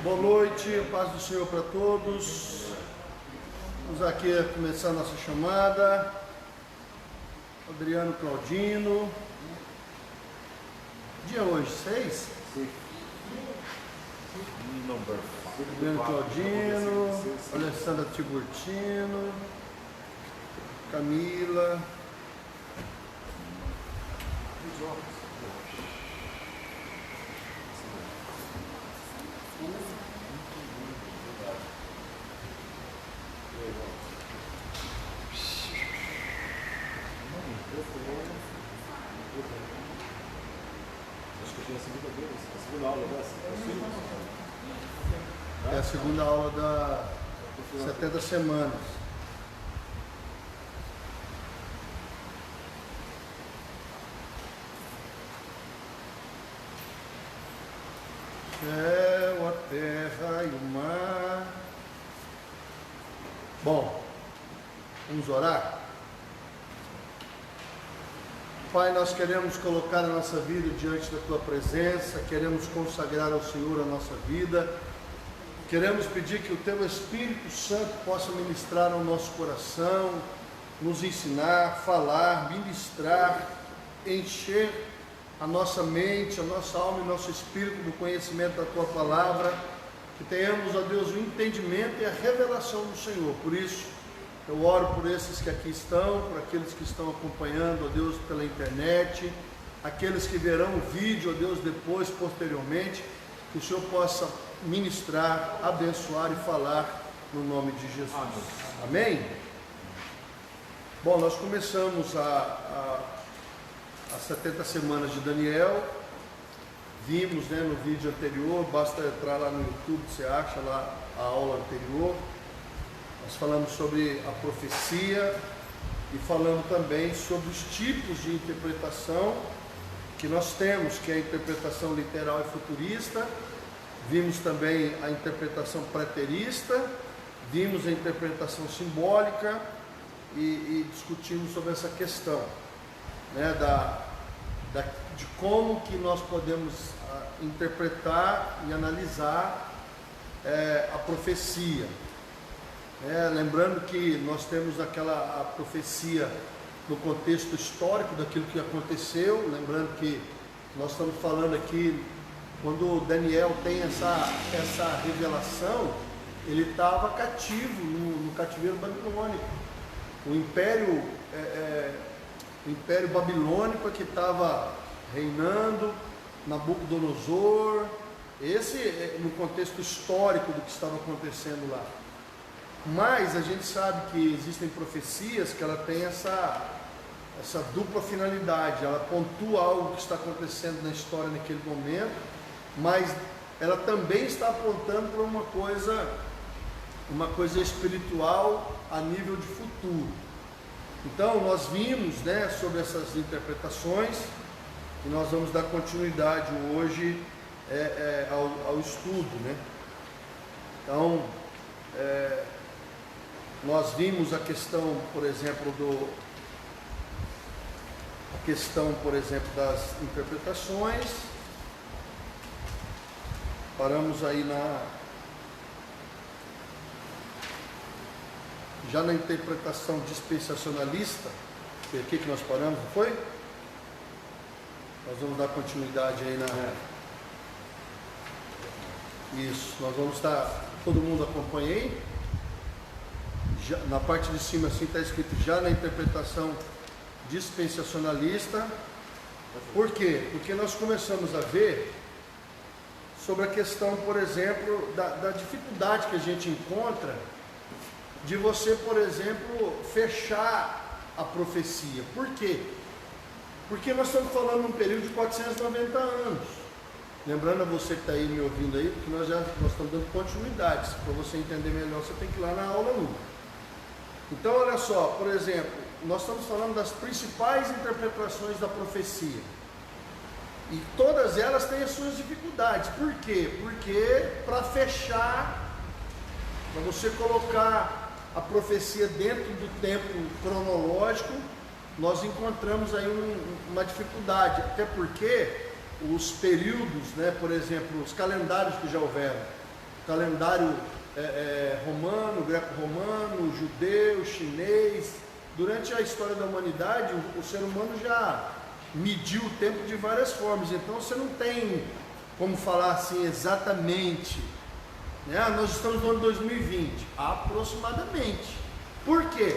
Boa noite, paz do Senhor para todos. Vamos aqui começar a nossa chamada. Adriano Claudino. Dia hoje, 6? Adriano Claudino, Alessandra Tiburtino, Camila. Acho que tinha a segunda aula dessa. É a segunda aula da 70 semanas. Céu, a terra e o mar. Bom, vamos orar? Pai, nós queremos colocar a nossa vida diante da Tua presença, queremos consagrar ao Senhor a nossa vida, queremos pedir que o Teu Espírito Santo possa ministrar ao nosso coração, nos ensinar, falar, ministrar, encher a nossa mente, a nossa alma e nosso espírito do conhecimento da Tua palavra, que tenhamos, ó Deus, o entendimento e a revelação do Senhor. Por isso, eu oro por esses que aqui estão, por aqueles que estão acompanhando, ó Deus, pela internet, aqueles que verão o vídeo, ó Deus, depois, posteriormente, que o Senhor possa ministrar, abençoar e falar no nome de Jesus. Amém? Bom, nós começamos as 70 semanas de Daniel, vimos, né, no vídeo anterior, basta entrar lá no YouTube, você acha lá a aula anterior. Nós falamos sobre a profecia e falamos também sobre os tipos de interpretação que nós temos, que é a interpretação literal e futurista. Vimos também a interpretação preterista, vimos a interpretação simbólica e discutimos sobre essa questão, né, de como que nós podemos interpretar e analisar a profecia. Lembrando que nós temos a profecia no contexto histórico daquilo que aconteceu, lembrando que nós estamos falando aqui, quando Daniel tem essa revelação, ele estava cativo no cativeiro babilônico. O império babilônico que estava reinando, Nabucodonosor, esse no contexto histórico do que estava acontecendo lá. Mas a gente sabe que existem profecias que ela tem essa dupla finalidade, ela pontua algo que está acontecendo na história naquele momento, mas ela também está apontando para uma coisa espiritual a nível de futuro. Então nós vimos, né, sobre essas interpretações e nós vamos dar continuidade hoje ao estudo, né? Então nós vimos a questão, por exemplo, das interpretações. Paramos aí já na interpretação dispensacionalista, que é aqui que nós paramos, não foi? Nós vamos dar continuidade aí Isso, nós vamos estar, todo mundo acompanha aí? Já, na parte de cima assim está escrito já na interpretação dispensacionalista. Por quê? Porque nós começamos a ver sobre a questão, por exemplo, da dificuldade que a gente encontra de você, por exemplo, fechar a profecia. Por quê? Porque nós estamos falando num período de 490 anos. Lembrando a você que está aí me ouvindo aí, porque nós estamos dando continuidade. Para você entender melhor, você tem que ir lá na aula 1. Então, olha só, por exemplo, nós estamos falando das principais interpretações da profecia. E todas elas têm as suas dificuldades. Por quê? Porque para fechar, para você colocar a profecia dentro do tempo cronológico, nós encontramos aí uma dificuldade. Até porque os períodos, né, por exemplo, os calendários que já houveram, calendário romano, greco-romano, judeu, chinês. Durante a história da humanidade, o ser humano já mediu o tempo de várias formas, então você não tem como falar assim exatamente, né? Nós estamos no ano 2020, aproximadamente. Por quê?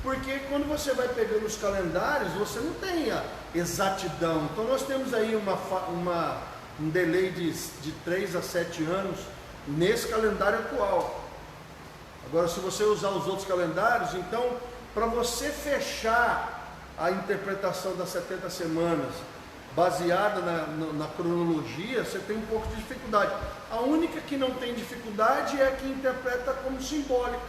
Porque quando você vai pegando os calendários, você não tem a exatidão. Então nós temos aí um delay de 3 a 7 anos nesse calendário atual. Agora, se você usar os outros calendários, então, para você fechar a interpretação das 70 semanas baseada na cronologia, você tem um pouco de dificuldade. A única que não tem dificuldade é a que interpreta como simbólica,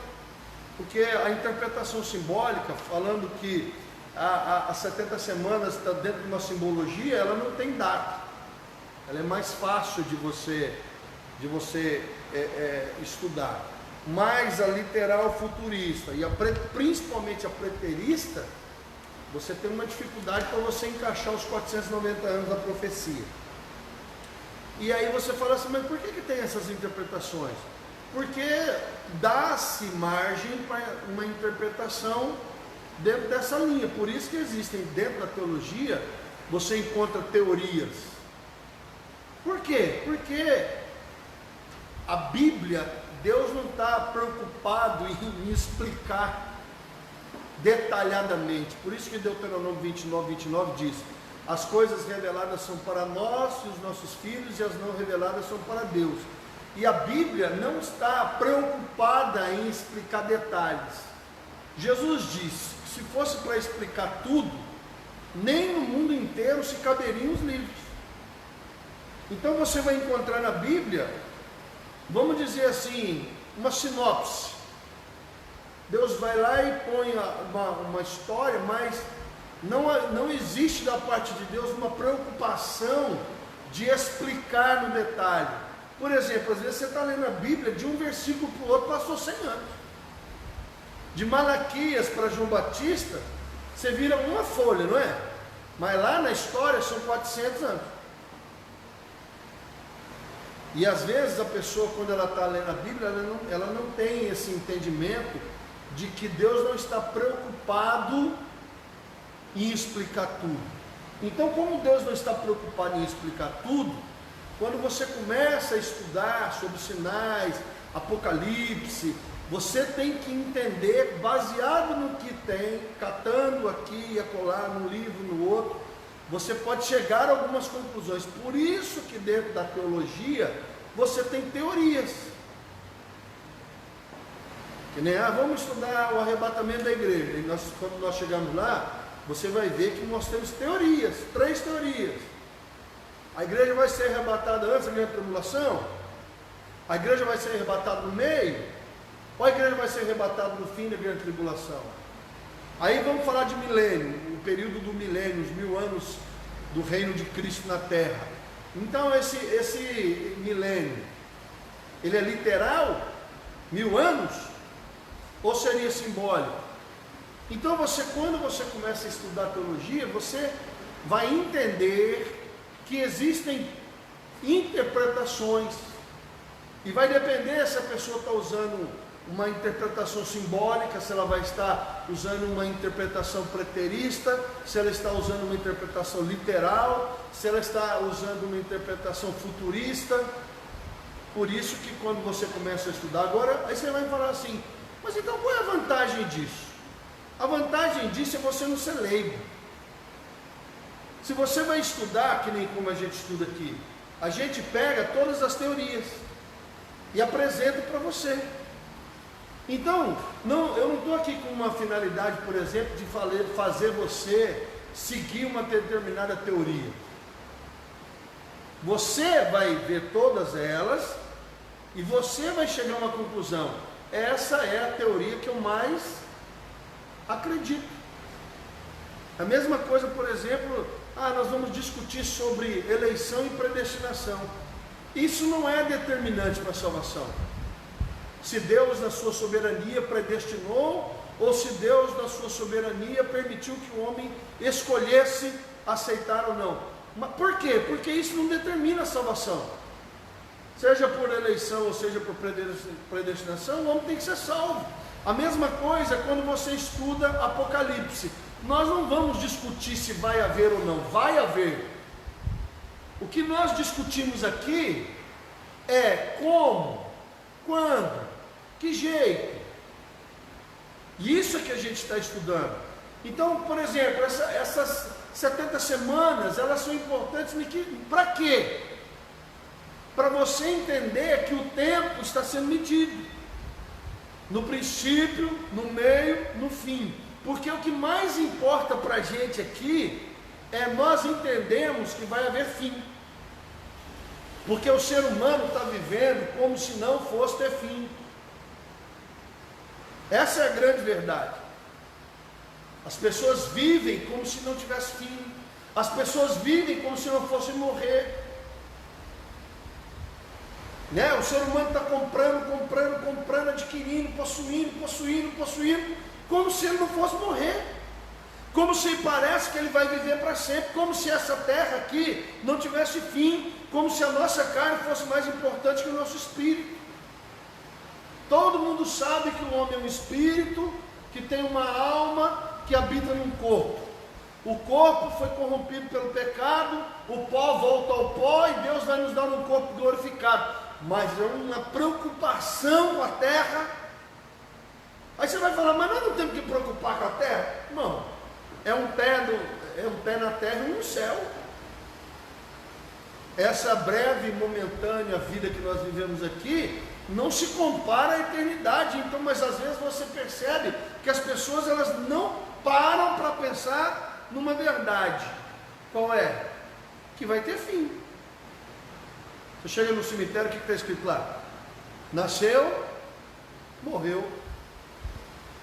porque a interpretação simbólica, falando que as 70 semanas está dentro de uma simbologia, ela não tem data, ela é mais fácil de você estudar. Mas a literal futurista e principalmente a preterista, você tem uma dificuldade para você encaixar os 490 anos da profecia. E aí você fala assim, mas por que tem essas interpretações? Porque dá-se margem para uma interpretação dentro dessa linha. Por isso que existem dentro da teologia, você encontra teorias. Por quê? Porque a Bíblia, Deus não está preocupado em explicar detalhadamente. Por isso que Deuteronômio 29 diz: as coisas reveladas são para nós e os nossos filhos, e as não reveladas são para Deus. E a Bíblia não está preocupada em explicar detalhes. Jesus disse que se fosse para explicar tudo, nem no mundo inteiro se caberiam os livros. Então você vai encontrar na Bíblia, vamos dizer assim, uma sinopse. Deus vai lá e põe uma história, mas não existe da parte de Deus uma preocupação de explicar no detalhe. Por exemplo, às vezes você está lendo a Bíblia, de um versículo para o outro passou 100 anos. De Malaquias para João Batista, você vira uma folha, não é? Mas lá na história são 400 anos. E às vezes a pessoa, quando ela está lendo a Bíblia, ela não tem esse entendimento de que Deus não está preocupado em explicar tudo. Então, como Deus não está preocupado em explicar tudo, quando você começa a estudar sobre sinais, Apocalipse, você tem que entender, baseado no que tem, catando aqui e acolá, num livro, no outro, você pode chegar a algumas conclusões. Por isso que dentro da teologia, você tem teorias. Que nem, vamos estudar o arrebatamento da igreja. E quando nós chegamos lá, você vai ver que nós temos teorias, 3 teorias. A igreja vai ser arrebatada antes da grande tribulação? A igreja vai ser arrebatada no meio? Ou a igreja vai ser arrebatada no fim da grande tribulação? Aí vamos falar de milênio, o período do milênio, os 1000 anos do reino de Cristo na terra. Então esse milênio, ele é literal? 1000 anos? Ou seria simbólico? Então quando você começa a estudar teologia, você vai entender que existem interpretações, e vai depender se a pessoa está usando uma interpretação simbólica, se ela vai estar usando uma interpretação preterista, se ela está usando uma interpretação literal, se ela está usando uma interpretação futurista. Por isso que quando você começa a estudar agora, aí você vai falar assim, mas então qual é a vantagem disso? A vantagem disso é você não ser leigo. Se você vai estudar, que nem como a gente estuda aqui, a gente pega todas as teorias e apresenta para você. Então, eu não estou aqui com uma finalidade, por exemplo, de fazer você seguir uma determinada teoria. Você vai ver todas elas e você vai chegar a uma conclusão. Essa é a teoria que eu mais acredito. A mesma coisa, por exemplo, nós vamos discutir sobre eleição e predestinação. Isso não é determinante para a salvação. Se Deus, na sua soberania, predestinou, ou se Deus, na sua soberania, permitiu que o homem escolhesse aceitar ou não. Mas por quê? Porque isso não determina a salvação. Seja por eleição ou seja por predestinação, o homem tem que ser salvo. A mesma coisa quando você estuda Apocalipse. Nós não vamos discutir se vai haver ou não, vai haver. O que nós discutimos aqui é como, quando, que jeito. E isso é que a gente está estudando. Então, por exemplo, essas 70 semanas, elas são importantes para quê? Para você entender que o tempo está sendo medido. No princípio, no meio, no fim. Porque o que mais importa para a gente aqui é nós entendemos que vai haver fim. Porque o ser humano está vivendo como se não fosse ter fim. Essa é a grande verdade. As pessoas vivem como se não tivesse fim. As pessoas vivem como se não fossem morrer. Né? O ser humano está comprando, adquirindo, possuindo, como se ele não fosse morrer. Como se parece que ele vai viver para sempre. Como se essa terra aqui não tivesse fim. Como se a nossa carne fosse mais importante que o nosso espírito. Todo mundo sabe que o homem é um espírito, que tem uma alma, que habita num corpo. O corpo foi corrompido pelo pecado, o pó volta ao pó e Deus vai nos dar um corpo glorificado. Mas é uma preocupação com a terra. Aí você vai falar, mas nós não temos que preocupar com a terra? Não, é um pé na terra e um no céu. Essa breve e momentânea vida que nós vivemos aqui não se compara à eternidade. Então, mas às vezes você percebe que as pessoas elas não param para pensar numa verdade. Qual é? Que vai ter fim. Você chega no cemitério, o que está escrito lá? Nasceu, morreu.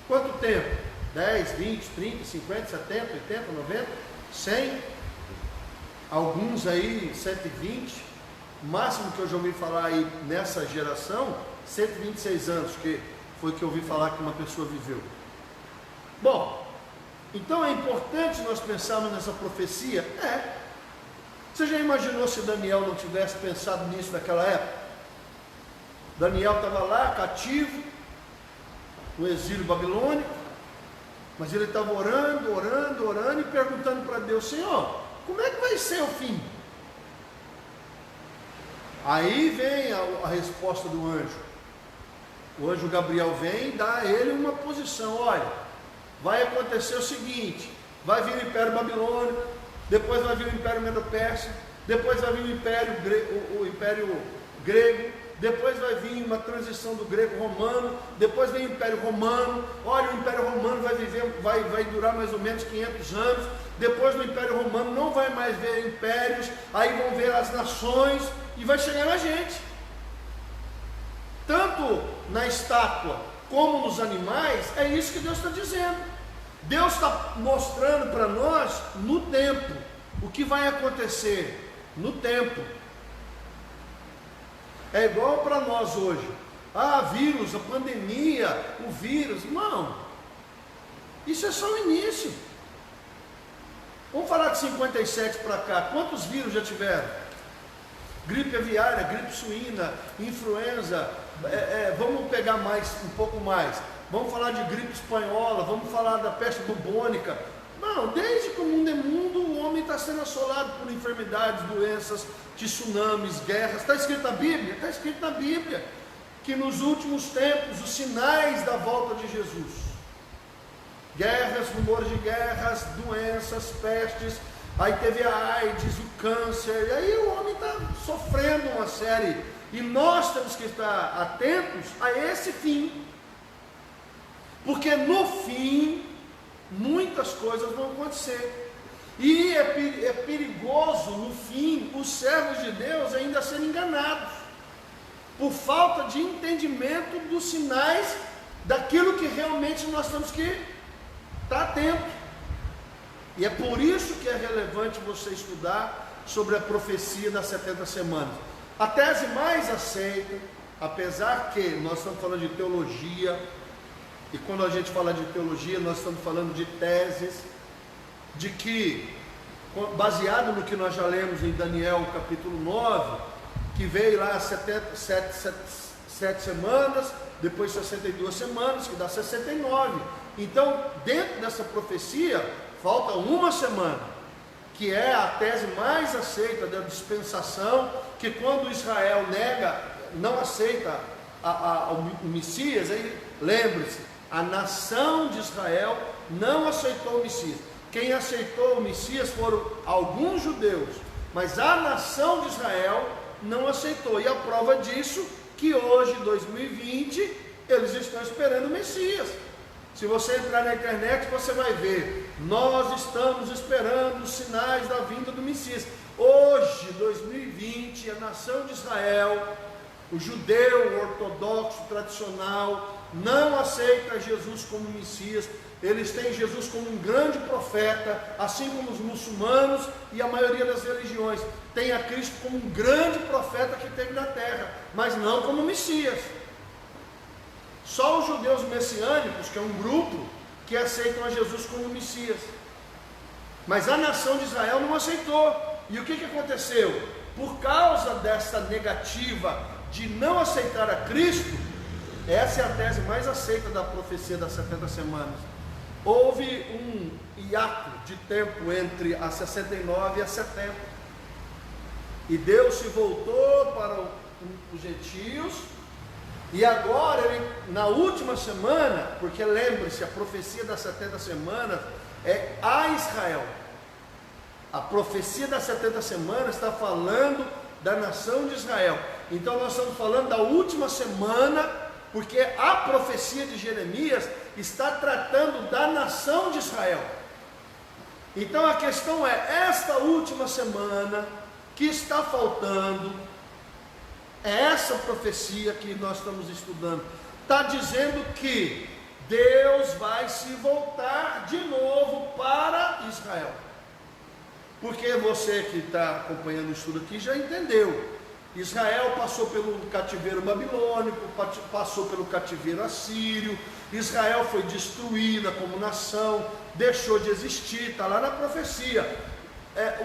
Quanto tempo? 10, 20, 30, 50, 70, 80, 90, 100? Alguns aí, 120. O máximo que eu já ouvi falar aí nessa geração, 126 anos, que foi que eu ouvi falar que uma pessoa viveu. Bom, então é importante nós pensarmos nessa profecia? É. Você já imaginou se Daniel não tivesse pensado nisso naquela época? Daniel estava lá, cativo, no exílio babilônico, mas ele estava orando e perguntando para Deus, Senhor, como é que vai ser o fim? Aí vem a resposta do anjo. O anjo Gabriel vem e dá a ele uma posição. Olha, vai acontecer o seguinte: vai vir o Império Babilônico, depois vai vir o Império Medo-Persa, depois vai vir o Império Grego, depois vai vir uma transição do grego-romano, depois vem o Império Romano. Olha, o Império Romano vai durar mais ou menos 500 anos. Depois do Império Romano não vai mais ver impérios, aí vão ver as nações e vai chegar na gente. Tanto na estátua como nos animais, é isso que Deus está dizendo. Deus está mostrando para nós no tempo o que vai acontecer no tempo. É igual para nós hoje. Vírus, a pandemia, o vírus. Não. Isso é só o início. Vamos falar de 57 para cá. Quantos vírus já tiveram? Gripe aviária, gripe suína, influenza. Vamos pegar um pouco mais. Vamos falar de gripe espanhola, vamos falar da peste bubônica. Não, desde que o mundo é mundo, o homem está sendo assolado por enfermidades, doenças, tsunamis, guerras. Está escrito na Bíblia? Está escrito na Bíblia que nos últimos tempos, os sinais da volta de Jesus. Guerras, rumores de guerras, doenças, pestes, aí teve a AIDS, o câncer, e aí o homem está sofrendo uma série, e nós temos que estar atentos a esse fim, porque no fim, muitas coisas vão acontecer, e é perigoso no fim, os servos de Deus ainda serem enganados, por falta de entendimento dos sinais, daquilo que realmente nós temos que está atento. E é por isso que é relevante você estudar sobre a profecia das 70 semanas. A tese mais aceita, apesar que nós estamos falando de teologia, e quando a gente fala de teologia, nós estamos falando de teses, de que, baseado no que nós já lemos em Daniel capítulo 9, que veio lá 7 semanas, depois 62 semanas, que dá 69. Então, dentro dessa profecia, falta uma semana, que é a tese mais aceita da dispensação, que quando Israel nega, não aceita o Messias, aí lembre-se, a nação de Israel não aceitou o Messias. Quem aceitou o Messias foram alguns judeus, mas a nação de Israel não aceitou. E a prova disso, que hoje, 2020, eles estão esperando o Messias. Se você entrar na internet, você vai ver, nós estamos esperando os sinais da vinda do Messias. Hoje, 2020, a nação de Israel, o judeu ortodoxo tradicional, não aceita Jesus como Messias. Eles têm Jesus como um grande profeta, assim como os muçulmanos e a maioria das religiões tem a Cristo como um grande profeta que teve na terra, mas não como Messias. Só os judeus messiânicos, que é um grupo, que aceitam a Jesus como Messias. Mas a nação de Israel não aceitou. E o que aconteceu? Por causa dessa negativa de não aceitar a Cristo, essa é a tese mais aceita da profecia das 70 semanas. Houve um hiato de tempo entre a 69 e a 70. E Deus se voltou para os gentios. E agora, na última semana, porque lembre-se, a profecia das 70 semanas é a Israel. A profecia das 70 semanas está falando da nação de Israel. Então nós estamos falando da última semana, porque a profecia de Jeremias está tratando da nação de Israel. Então a questão é, esta última semana que está faltando, é essa profecia que nós estamos estudando, está dizendo que Deus vai se voltar de novo para Israel. Porque você que está acompanhando o estudo aqui já entendeu. Israel passou pelo cativeiro babilônico, passou pelo cativeiro assírio. Israel foi destruída como nação, deixou de existir, está lá na profecia.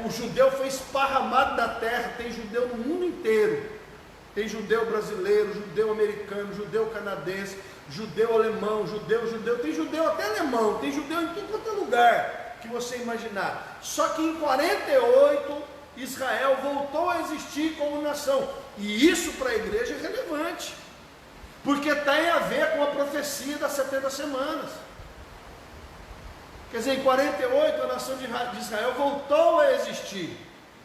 O judeu foi esparramado na terra, tem judeu no mundo inteiro. Tem judeu brasileiro, judeu americano, judeu canadense, judeu alemão, tem judeu até alemão, tem judeu em todo quanto é lugar que você imaginar. Só que em 48, Israel voltou a existir como nação. E isso para a igreja é relevante, porque tem a ver com a profecia das 70 semanas. Quer dizer, em 48 a nação de Israel voltou a existir.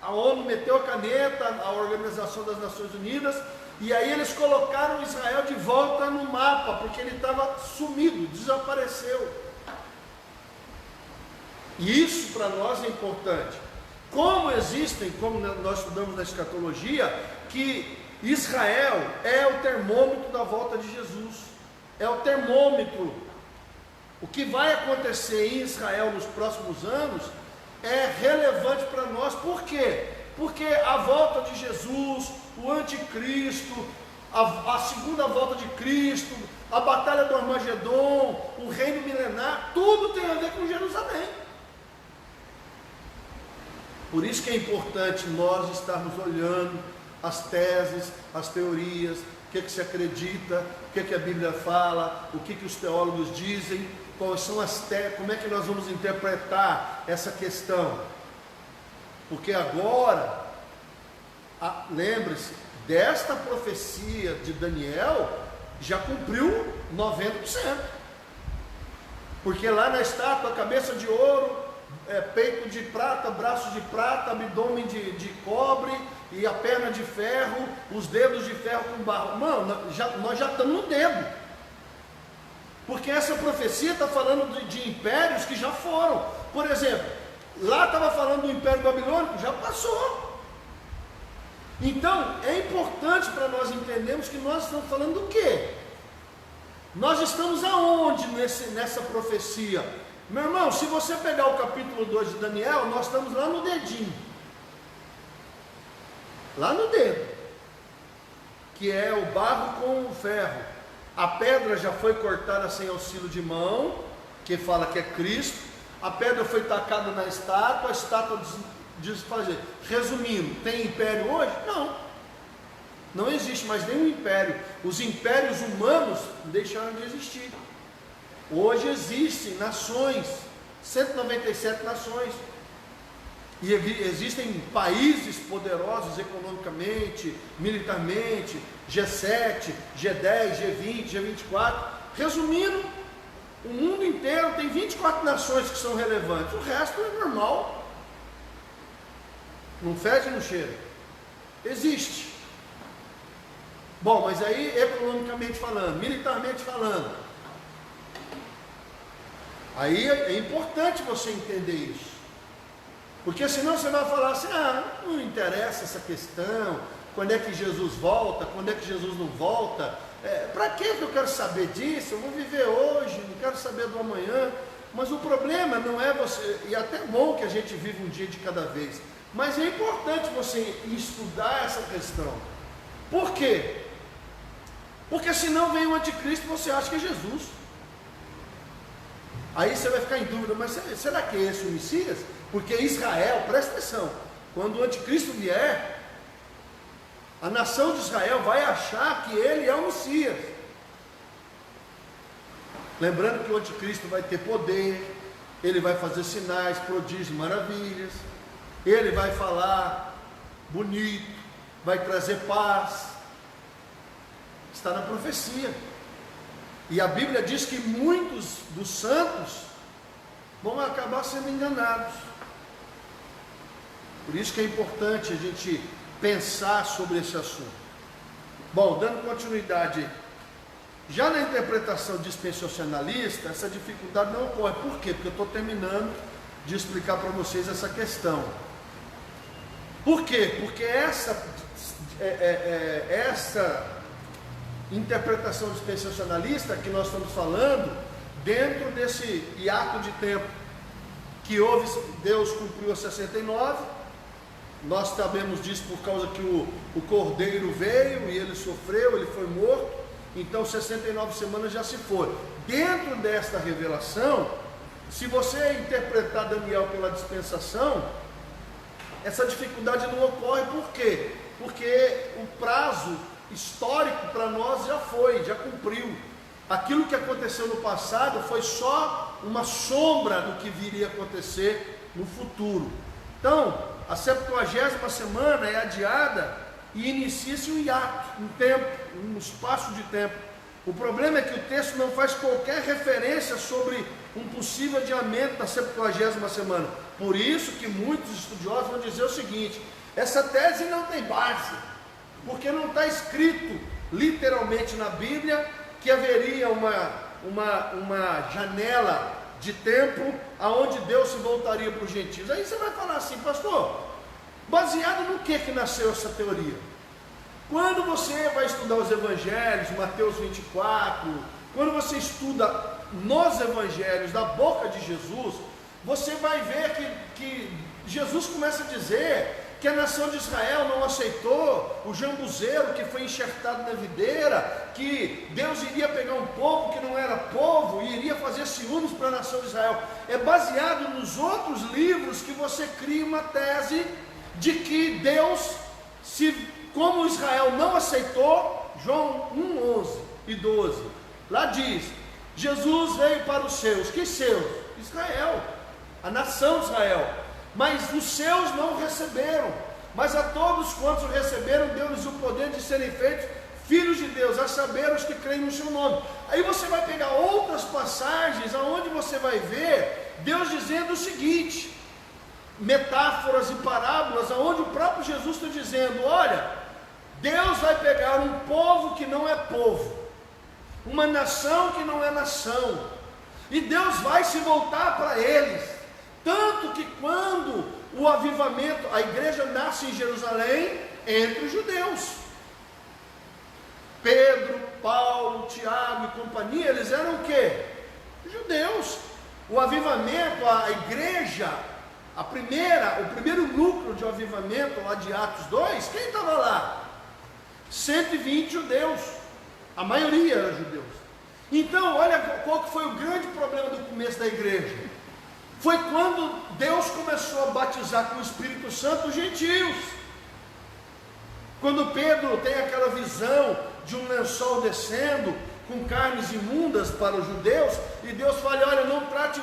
A ONU meteu a caneta, a Organização das Nações Unidas, e aí eles colocaram Israel de volta no mapa, porque ele estava sumido, desapareceu. E isso para nós é importante. Como nós estudamos na escatologia, que Israel é o termômetro da volta de Jesus, é o termômetro. O que vai acontecer em Israel nos próximos anos é relevante para nós. Por quê? Porque a volta de Jesus, o anticristo, a segunda volta de Cristo, a batalha do Armagedon, o reino milenar, tudo tem a ver com Jerusalém. Por isso que é importante nós estarmos olhando as teses, as teorias, o que se acredita, o que a Bíblia fala, o que os teólogos dizem, quais são como é que nós vamos interpretar essa questão. Porque agora, lembre-se, desta profecia de Daniel, já cumpriu 90%. Porque lá na estátua, cabeça de ouro, peito de prata, braços de prata, abdômen de cobre e a perna de ferro, os dedos de ferro com barro. Mano, nós já estamos no dedo. Porque essa profecia está falando de impérios que já foram. Por exemplo, lá estava falando do Império Babilônico, já passou. Então, é importante para nós entendermos que nós estamos falando do quê? Nós estamos aonde nessa profecia? Meu irmão, se você pegar o capítulo 2 de Daniel, nós estamos lá no dedinho. Lá no dedo. Que é o barro com o ferro. A pedra já foi cortada sem auxílio de mão, que fala que é Cristo. A pedra foi tacada na estátua, a estátua desfazer. Resumindo, tem império hoje? Não. Não existe mais nenhum império. Os impérios humanos deixaram de existir. Hoje existem nações, 197 nações. E existem países poderosos economicamente, militarmente, G7, G10, G20, G24. Resumindo, o mundo inteiro tem 24 nações que são relevantes. O resto é normal. Não fede, não cheira. Existe. Bom, mas aí economicamente falando, militarmente falando, aí é importante você entender isso. Porque senão você vai falar assim, não interessa essa questão, quando é que Jesus volta, quando é que Jesus não volta, para que eu quero saber disso? Eu vou viver hoje, não quero saber do amanhã. Mas o problema não é você, e até é bom que a gente vive um dia de cada vez, mas é importante você estudar essa questão. Por quê? Porque senão vem o anticristo e você acha que é Jesus. Aí você vai ficar em dúvida, mas será que é esse o Messias? Porque Israel, presta atenção, quando o anticristo vier, a nação de Israel vai achar que ele é o Messias. Lembrando que o anticristo vai ter poder, ele vai fazer sinais, prodígios, maravilhas, ele vai falar bonito, vai trazer paz. Está na profecia. E a Bíblia diz que muitos dos santos vão acabar sendo enganados. Por isso que é importante a gente pensar sobre esse assunto. Bom, dando continuidade, já na interpretação dispensacionalista, essa dificuldade não ocorre. Por quê? Porque eu estou terminando de explicar para vocês essa questão. Por quê? Porque essa interpretação dispensacionalista que nós estamos falando, dentro desse hiato de tempo que houve, Deus cumpriu a 69, nós sabemos disso por causa que o cordeiro veio e ele sofreu, ele foi morto, então 69 semanas já se foi. Dentro desta revelação, se você interpretar Daniel pela dispensação, essa dificuldade não ocorre. Por quê? Porque o prazo histórico para nós já foi, já cumpriu. Aquilo que aconteceu no passado foi só uma sombra do que viria a acontecer no futuro. Então, a 70ª semana é adiada e inicia-se um hiato, um tempo, um espaço de tempo. O problema é que o texto não faz qualquer referência sobre um possível adiamento da 70ª semana. Por isso que muitos estudiosos vão dizer o seguinte: essa tese não tem base, porque não está escrito literalmente na Bíblia que haveria uma janela de tempo aonde Deus se voltaria para os gentios. Aí você vai falar assim, pastor, baseado no que nasceu essa teoria? Quando você vai estudar os evangelhos, Mateus 24, quando você estuda nos evangelhos da boca de Jesus, você vai ver que Jesus começa a dizer que a nação de Israel não aceitou o jambuzeiro que foi enxertado na videira, que Deus iria pegar um povo que não era povo e iria fazer ciúmes para a nação de Israel. É baseado nos outros livros que você cria uma tese de que Deus, como Israel não aceitou, João 1, 11 e 12, lá diz, Jesus veio para os seus. Que seus? Israel, a nação de Israel. Mas os seus não receberam, mas a todos quantos o receberam, deu-lhes o poder de serem feitos filhos de Deus, a saber os que creem no seu nome. Aí você vai pegar outras passagens, aonde você vai ver Deus dizendo o seguinte, metáforas e parábolas, aonde o próprio Jesus está dizendo, olha, Deus vai pegar um povo que não é povo, uma nação que não é nação, e Deus vai se voltar para eles. Tanto que quando o avivamento, a igreja nasce em Jerusalém, entre os judeus. Pedro, Paulo, Tiago e companhia, eles eram o quê? Judeus. O avivamento, a igreja, o primeiro núcleo de avivamento lá de Atos 2, quem estava lá? 120 judeus. A maioria era judeus. Então, olha qual que foi o grande problema do começo da igreja. Foi quando Deus começou a batizar com o Espírito Santo os gentios. Quando Pedro tem aquela visão de um lençol descendo com carnes imundas para os judeus, e Deus fala: olha, não trate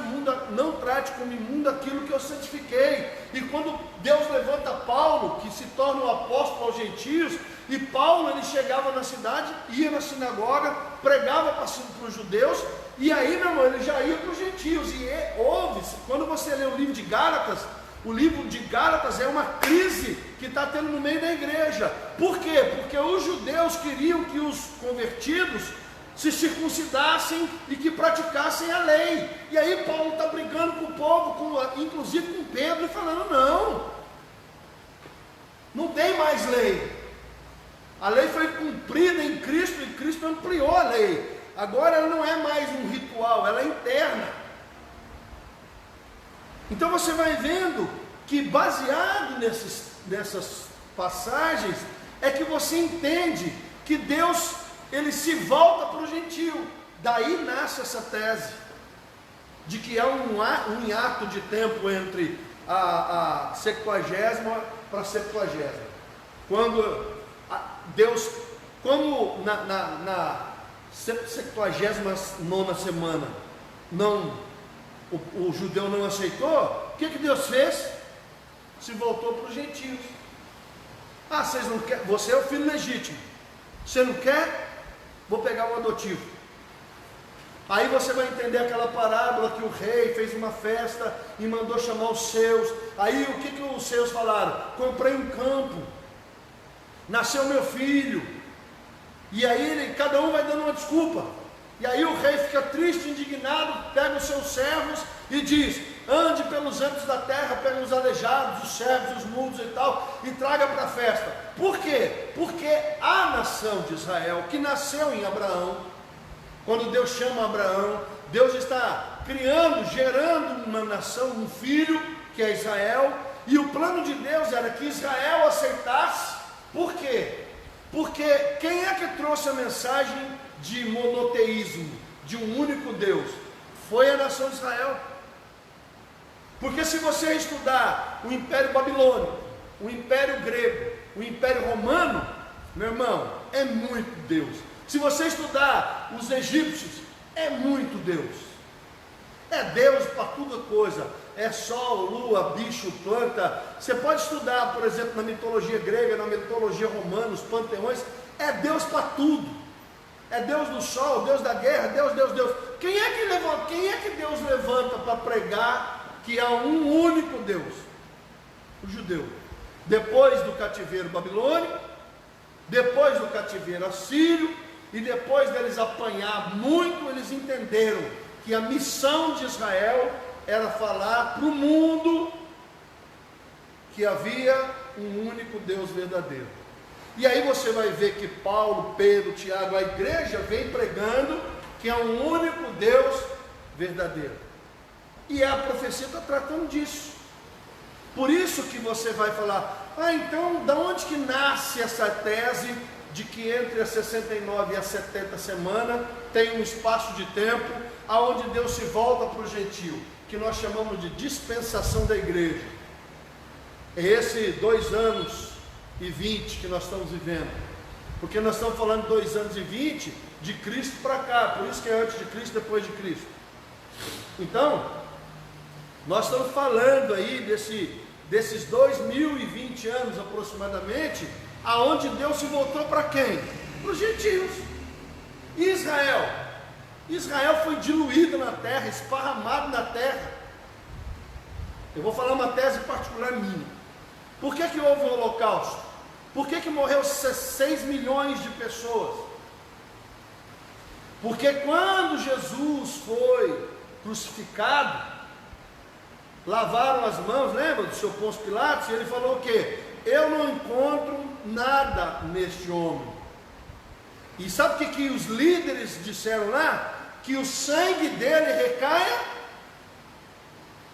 como imundo aquilo que eu santifiquei. E quando Deus levanta Paulo, que se torna o apóstolo aos gentios, e Paulo, ele chegava na cidade, ia na sinagoga, pregava para os judeus, e aí, meu irmão, ele já ia para os gentios. E ouve-se, quando você lê o livro de Gálatas, o livro de Gálatas é uma crise que está tendo no meio da igreja. Por quê? Porque os judeus queriam que os convertidos se circuncidassem e que praticassem a lei. E aí Paulo está brigando com o povo, inclusive com Pedro, e falando: não tem mais lei. A lei foi cumprida em Cristo, e Cristo ampliou a lei. Agora ela não é mais um ritual, ela é interna. Então você vai vendo que, baseado nessas passagens, é que você entende que Deus, ele se volta para o gentio. Daí nasce essa tese de que há um hiato de tempo entre a 70ª para a 70ª. Quando Deus, como na 79ª semana o judeu não aceitou, o que Deus fez? Se voltou para os gentios. Vocês não querem? Você é o filho legítimo. Você não quer? Vou pegar um adotivo. Aí você vai entender aquela parábola que o rei fez uma festa e mandou chamar os seus. Aí o que os seus falaram? Comprei um campo, nasceu meu filho. E aí cada um vai dando uma desculpa. E aí o rei fica triste, indignado, pega os seus servos e diz: ande pelos âmbitos da terra, pega os aleijados, os cegos, os mudos e tal, e traga para a festa. Por quê? Porque a nação de Israel, que nasceu em Abraão, quando Deus chama Abraão, Deus está criando, gerando uma nação, um filho, que é Israel, e o plano de Deus era que Israel aceitasse. Por quê? Porque quem é que trouxe a mensagem de monoteísmo, de um único Deus? Foi a nação de Israel. Porque se você estudar o Império Babilônico, o Império Grego, o Império Romano, meu irmão, é muito Deus. Se você estudar os egípcios, é muito Deus. É Deus para toda coisa. É sol, lua, bicho, planta. Você pode estudar, por exemplo, na mitologia grega, na mitologia romana, os panteões. É Deus para tudo. É Deus do sol, Deus da guerra, Deus. Quem é que Deus levanta para pregar que há um único Deus? O judeu. Depois do cativeiro babilônico, depois do cativeiro assírio, e depois deles apanhar muito, eles entenderam que a missão de Israel era falar para o mundo que havia um único Deus verdadeiro. E aí você vai ver que Paulo, Pedro, Tiago, a igreja vem pregando que é um único Deus verdadeiro. E a profecia está tratando disso. Por isso que você vai falar: então, da onde que nasce essa tese de que entre a 69 e a 70 semana tem um espaço de tempo aonde Deus se volta para o gentio, que nós chamamos de dispensação da igreja? É esse 2 anos e 20 que nós estamos vivendo, porque nós estamos falando 2 anos e 20 de Cristo para cá, por isso que é antes de Cristo, depois de Cristo. Então, nós estamos falando aí desses 2020 anos aproximadamente, aonde Deus se voltou para quem? Para os gentios. E Israel foi diluído na terra, esparramado na terra. Eu vou falar uma tese particular minha. Por que houve um holocausto? Por que morreu 6 milhões de pessoas? Porque quando Jesus foi crucificado, lavaram as mãos, lembra do seu Pôncio Pilatos? E ele falou o quê? Eu não encontro nada neste homem. E sabe o que os líderes disseram lá? Que o sangue dele recaia.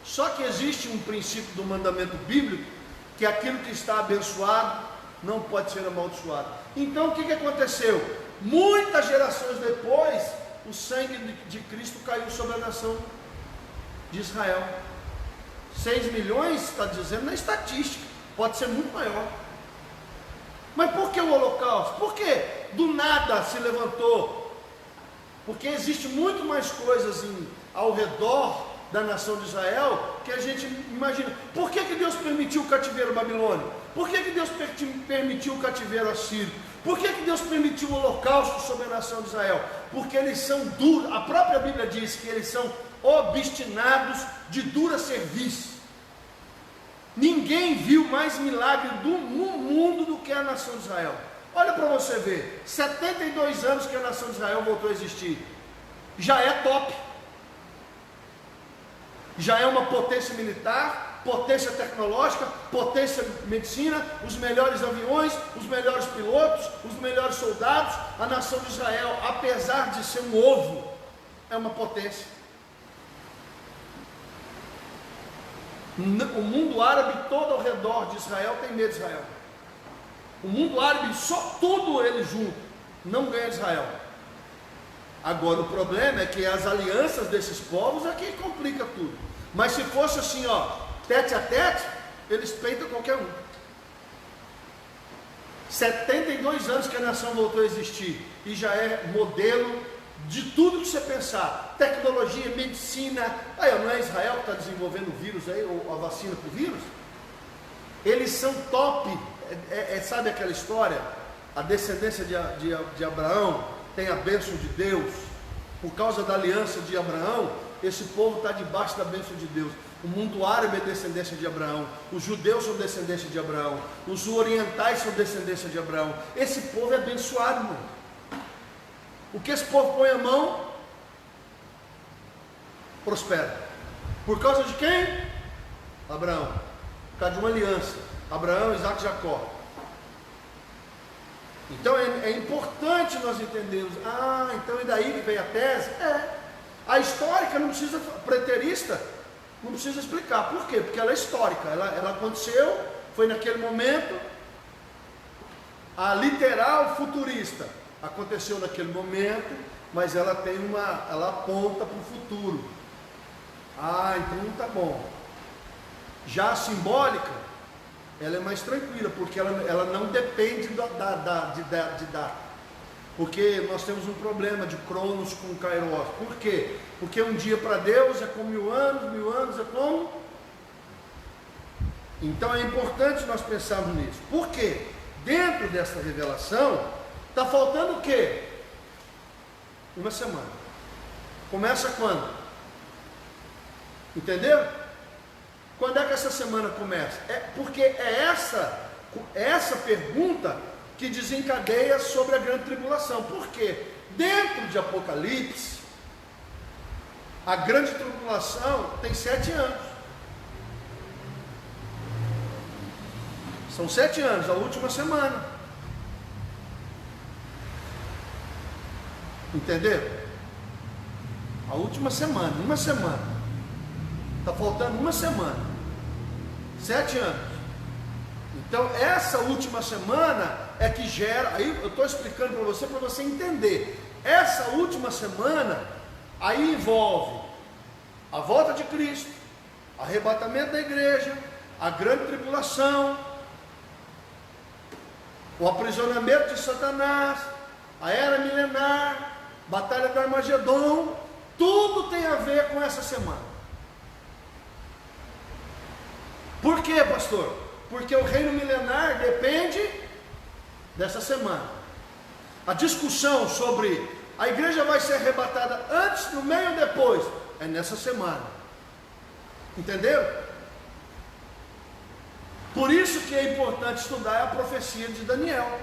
Só que existe um princípio do mandamento bíblico, que aquilo que está abençoado não pode ser amaldiçoado. Então o que aconteceu? Muitas gerações depois, o sangue de Cristo caiu sobre a nação de Israel. 6 milhões, está dizendo na estatística, pode ser muito maior. Mas por que o holocausto? Por que do nada se levantou? Porque existe muito mais coisas ao redor da nação de Israel que a gente imagina. Por que Deus permitiu o cativeiro babilônico? Por que Deus permitiu o cativeiro assírio? Por que Deus permitiu o holocausto sobre a nação de Israel? Porque eles são duros. A própria Bíblia diz que eles são obstinados de dura serviço. Ninguém viu mais milagre no mundo do que a nação de Israel. Olha para você ver, 72 anos que a nação de Israel voltou a existir. Já é top. Já é uma potência militar, potência tecnológica, potência medicina, os melhores aviões, os melhores pilotos, os melhores soldados. A nação de Israel, apesar de ser um ovo, é uma potência. O mundo árabe todo ao redor de Israel tem medo de Israel. O mundo árabe, só tudo ele junto, não ganha de Israel. Agora o problema é que as alianças desses povos é que complica tudo. Mas se fosse assim, ó, tete a tete, eles peitam qualquer um. 72 anos que a nação voltou a existir e já é modelo de tudo que você pensar, tecnologia, medicina. Aí, não é Israel que está desenvolvendo o vírus aí, ou a vacina para o vírus? Eles são top. Sabe aquela história? A descendência de Abraão tem a bênção de Deus. Por causa da aliança de Abraão, esse povo está debaixo da bênção de Deus. O mundo árabe é descendência de Abraão, os judeus são descendência de Abraão, os orientais são descendência de Abraão. Esse povo é abençoado, irmão. O que esse povo põe a mão, prospera. Por causa de quem? Abraão. Por causa de uma aliança. Abraão, Isaac e Jacó. Então é importante nós entendermos. Então é daí que vem a tese? A histórica não precisa, preterista, não precisa explicar. Por quê? Porque ela é histórica. Ela aconteceu, foi naquele momento. A literal futurista aconteceu naquele momento, mas ela aponta para o futuro. Então tá bom. Já a simbólica, ela é mais tranquila, porque ela não depende de data. Porque nós temos um problema de Cronos com Kairos. Por quê? Porque um dia para Deus é como 1000 anos é como... Então é importante nós pensarmos nisso. Por quê? Dentro dessa revelação, está faltando o quê? Uma semana. Começa quando? Entendeu? Quando é que essa semana começa? Porque é essa pergunta que desencadeia sobre a grande tribulação. Por quê? Dentro de Apocalipse, a grande tribulação tem 7 anos. São 7 anos, a última semana. Entendeu? A última semana, uma semana. Está faltando uma semana. 7 anos. Então essa última semana é que gera. Aí eu estou explicando para você entender. Essa última semana aí envolve a volta de Cristo, arrebatamento da igreja, a grande tribulação, o aprisionamento de Satanás, a era milenar, batalha do Armagedon. Tudo tem a ver com essa semana. Por quê, pastor? Porque o reino milenar depende dessa semana. A discussão sobre a igreja vai ser arrebatada antes, no meio ou depois, é nessa semana. Entenderam? Por isso que é importante estudar a profecia de Daniel.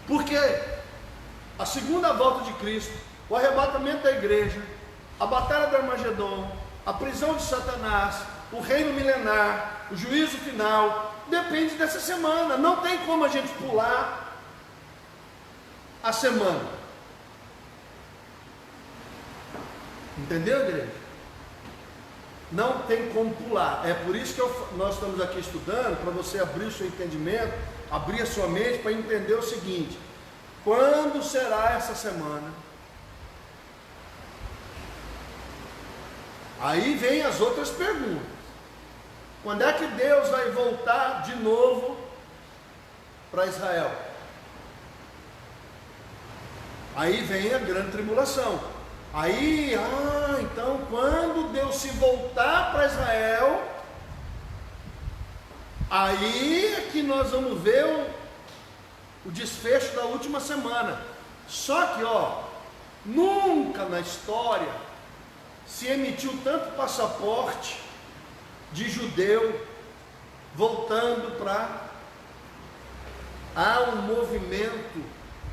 Porque a segunda volta de Cristo, o arrebatamento da igreja, a batalha do Armagedon, a prisão de Satanás, o reino milenar, o juízo final, depende dessa semana. Não tem como a gente pular a semana. Entendeu, igreja? Não tem como pular. É por isso que nós estamos aqui estudando, para você abrir o seu entendimento, abrir a sua mente para entender o seguinte: quando será essa semana? Aí vem as outras perguntas. Quando é que Deus vai voltar de novo para Israel? Aí vem a grande tribulação. Aí, então quando Deus se voltar para Israel, aí é que nós vamos ver o desfecho da última semana. Só que, nunca na história se emitiu tanto passaporte de judeu voltando para... Há um movimento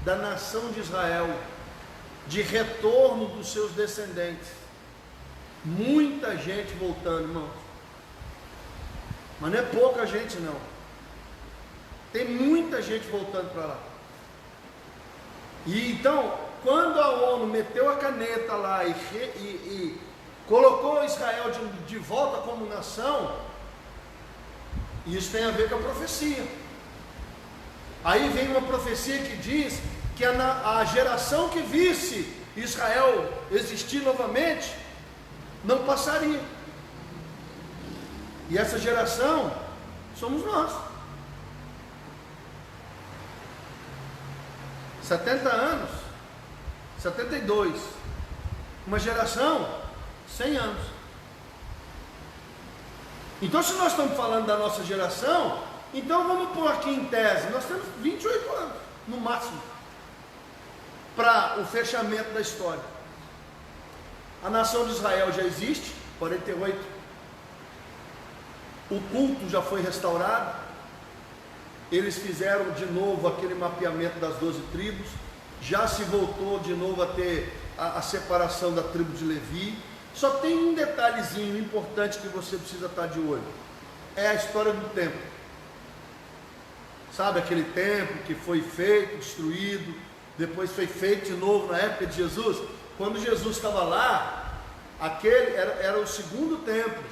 da nação de Israel de retorno dos seus descendentes. Muita gente voltando, irmãos. Mas não é pouca gente, não. Tem muita gente voltando para lá. E então, quando a ONU meteu a caneta lá e colocou Israel de volta como nação, isso tem a ver com a profecia. Aí vem uma profecia que diz que a geração que visse Israel existir novamente, não passaria. E essa geração somos nós. 70 anos, 72, uma geração, 100 anos. Então, se nós estamos falando da nossa geração, então vamos pôr aqui em tese, nós temos 28 anos, no máximo, para o fechamento da história. A nação de Israel já existe, 48. O culto já foi restaurado. Eles fizeram de novo aquele mapeamento das 12 tribos. Já se voltou de novo a ter a separação da tribo de Levi. Só tem um detalhezinho importante que você precisa estar de olho. É a história do templo. Sabe aquele templo que foi feito, destruído, depois foi feito de novo na época de Jesus? Quando Jesus estava lá, aquele era o segundo templo.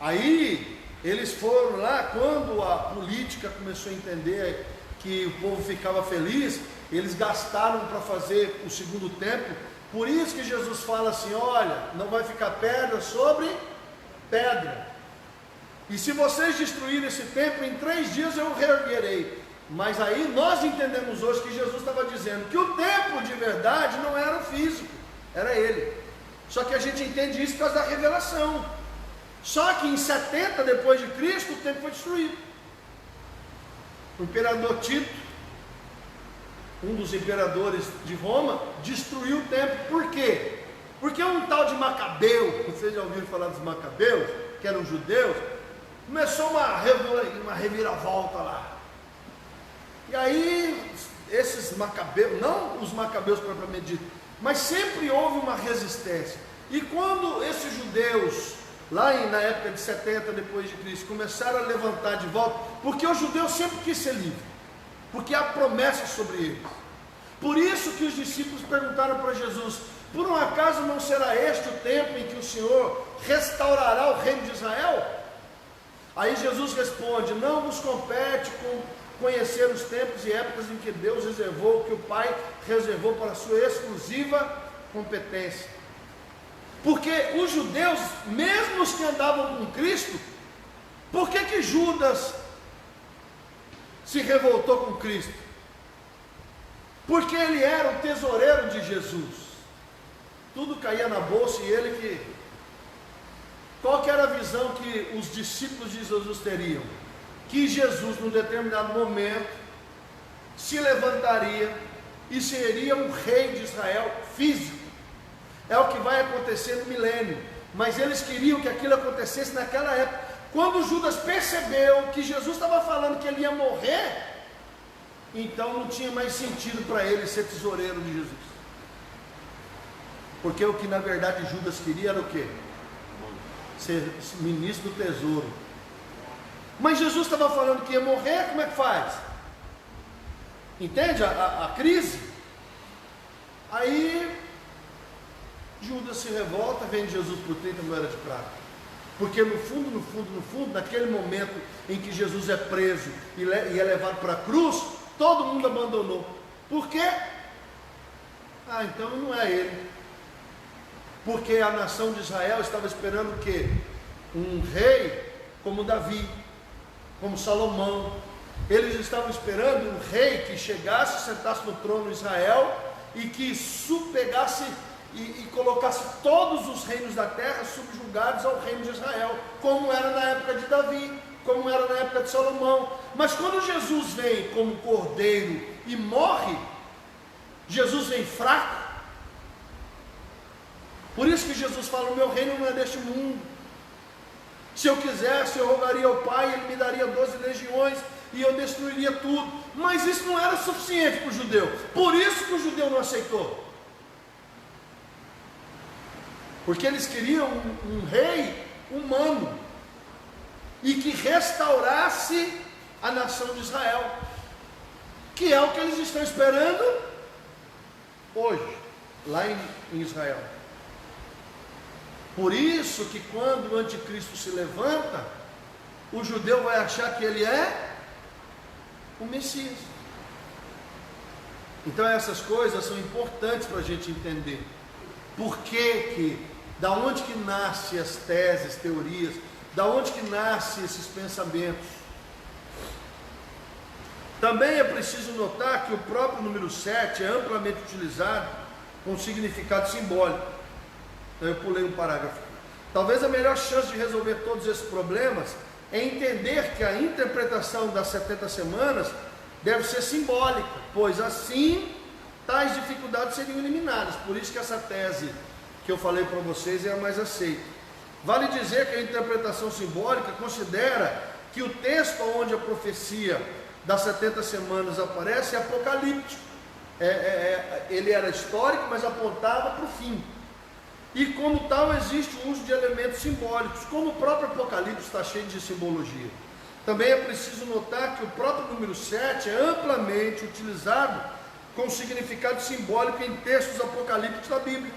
Aí eles foram lá, quando a política começou a entender que o povo ficava feliz, eles gastaram para fazer o segundo templo. Por isso que Jesus fala assim: olha, não vai ficar pedra sobre pedra. E se vocês destruírem esse templo, em 3 dias eu o reerguerei. Mas aí nós entendemos hoje que Jesus estava dizendo que o templo de verdade não era o físico, era ele. Só que a gente entende isso por causa da revelação. Só que em 70 depois de Cristo o templo foi destruído. O imperador Tito, um dos imperadores de Roma, destruiu o templo. Por quê? Porque um tal de Macabeu, vocês já ouviram falar dos Macabeus, que eram judeus, começou uma reviravolta lá. E aí, esses Macabeus, não os Macabeus propriamente dito, mas sempre houve uma resistência. E quando esses judeus, lá na época de 70 depois de Cristo, começaram a levantar de volta, porque o judeu sempre quis ser livre, porque há promessas sobre eles. Por isso que os discípulos perguntaram para Jesus: por um acaso não será este o tempo em que o Senhor restaurará o reino de Israel? Aí Jesus responde: não vos compete conhecer os tempos e épocas em que Deus reservou, que o Pai reservou para a sua exclusiva competência. Porque os judeus, mesmo os que andavam com Cristo, por que Judas se revoltou com Cristo? Porque ele era o tesoureiro de Jesus. Tudo caía na bolsa e ele que... Qual que era a visão que os discípulos de Jesus teriam? Que Jesus, num determinado momento, se levantaria e seria um rei de Israel físico. É o que vai acontecer no milênio. Mas eles queriam que aquilo acontecesse naquela época. Quando Judas percebeu que Jesus estava falando que ele ia morrer, então não tinha mais sentido para ele ser tesoureiro de Jesus. Porque o que na verdade Judas queria era o quê? Ser ministro do tesouro. Mas Jesus estava falando que ia morrer, como é que faz? Entende a crise? Aí Judas se revolta, vende Jesus por 30 moedas de prata. Porque no fundo, naquele momento em que Jesus é preso e é levado para a cruz, todo mundo abandonou. Por quê? Então não é ele. Porque a nação de Israel estava esperando o quê? Um rei como Davi, como Salomão. Eles estavam esperando um rei que chegasse, sentasse no trono de Israel e que pegasse e colocasse todos os reinos da terra subjugados ao reino de Israel, como era na época de Davi, como era na época de Salomão. Mas quando Jesus vem como cordeiro e morre, Jesus vem fraco. Por isso que Jesus fala: o meu reino não é deste mundo. Se eu quisesse, eu rogaria ao Pai, Ele me daria 12 legiões e eu destruiria tudo. Mas isso não era suficiente para o judeu. Por isso que o judeu não aceitou. Porque eles queriam um rei humano e que restaurasse a nação de Israel, que é o que eles estão esperando hoje, lá em Israel. Por isso que quando o anticristo se levanta, o judeu vai achar que ele é o Messias. Então essas coisas são importantes para a gente entender. Por da onde que nascem as teses, teorias, da onde que nascem esses pensamentos. Também é preciso notar que o próprio número 7 é amplamente utilizado com significado simbólico. Então eu pulei um parágrafo. Talvez a melhor chance de resolver todos esses problemas é entender que a interpretação das 70 semanas deve ser simbólica, pois assim tais dificuldades seriam eliminadas. Por isso que essa tese que eu falei para vocês é a mais aceita. Vale dizer que a interpretação simbólica considera que o texto onde a profecia das 70 semanas aparece é apocalíptico. Ele era histórico, mas apontava para o fim. E como tal existe o uso de elementos simbólicos, como o próprio Apocalipse está cheio de simbologia. Também é preciso notar que o próprio número 7 é amplamente utilizado com significado simbólico em textos apocalípticos da Bíblia.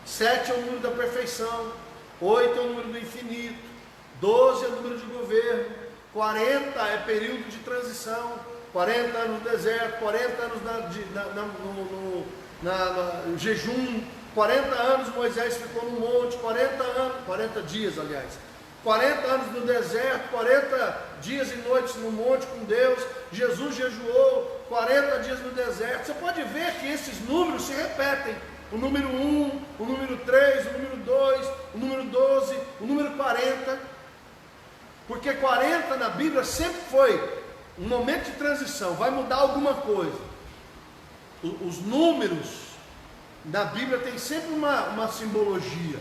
7 é o número da perfeição, 8 é o número do infinito, 12 é o número de governo, 40 é período de transição, 40 anos no deserto, 40 anos no jejum, 40 anos Moisés ficou no monte, 40 dias aliás, 40 anos no deserto, 40 dias e noites no monte com Deus. Jesus jejuou 40 dias no deserto. Você pode ver que esses números se repetem. O número 1, o número 3, o número 2, o número 12, o número 40. Porque 40 na Bíblia sempre foi um momento de transição, vai mudar alguma coisa. Os números na Bíblia tem sempre uma simbologia.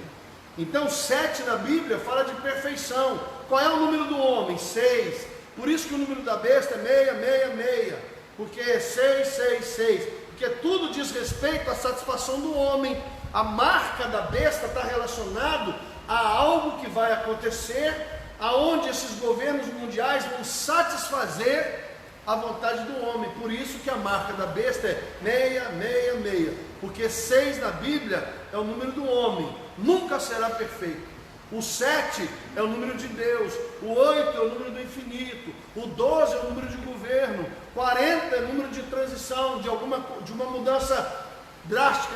Então 7 na Bíblia fala de perfeição. Qual é o número do homem? 6. Por isso que o número da besta é 666. Porque é 666. Porque tudo diz respeito à satisfação do homem. A marca da besta está relacionado a algo que vai acontecer, aonde esses governos mundiais vão satisfazer a vontade do homem. Por isso que a marca da besta é 666, porque 6 na Bíblia é o número do homem, nunca será perfeito. O 7 é o número de Deus, o 8 é o número do infinito, o 12 é o número de governo, 40 é o número de transição, de uma mudança drástica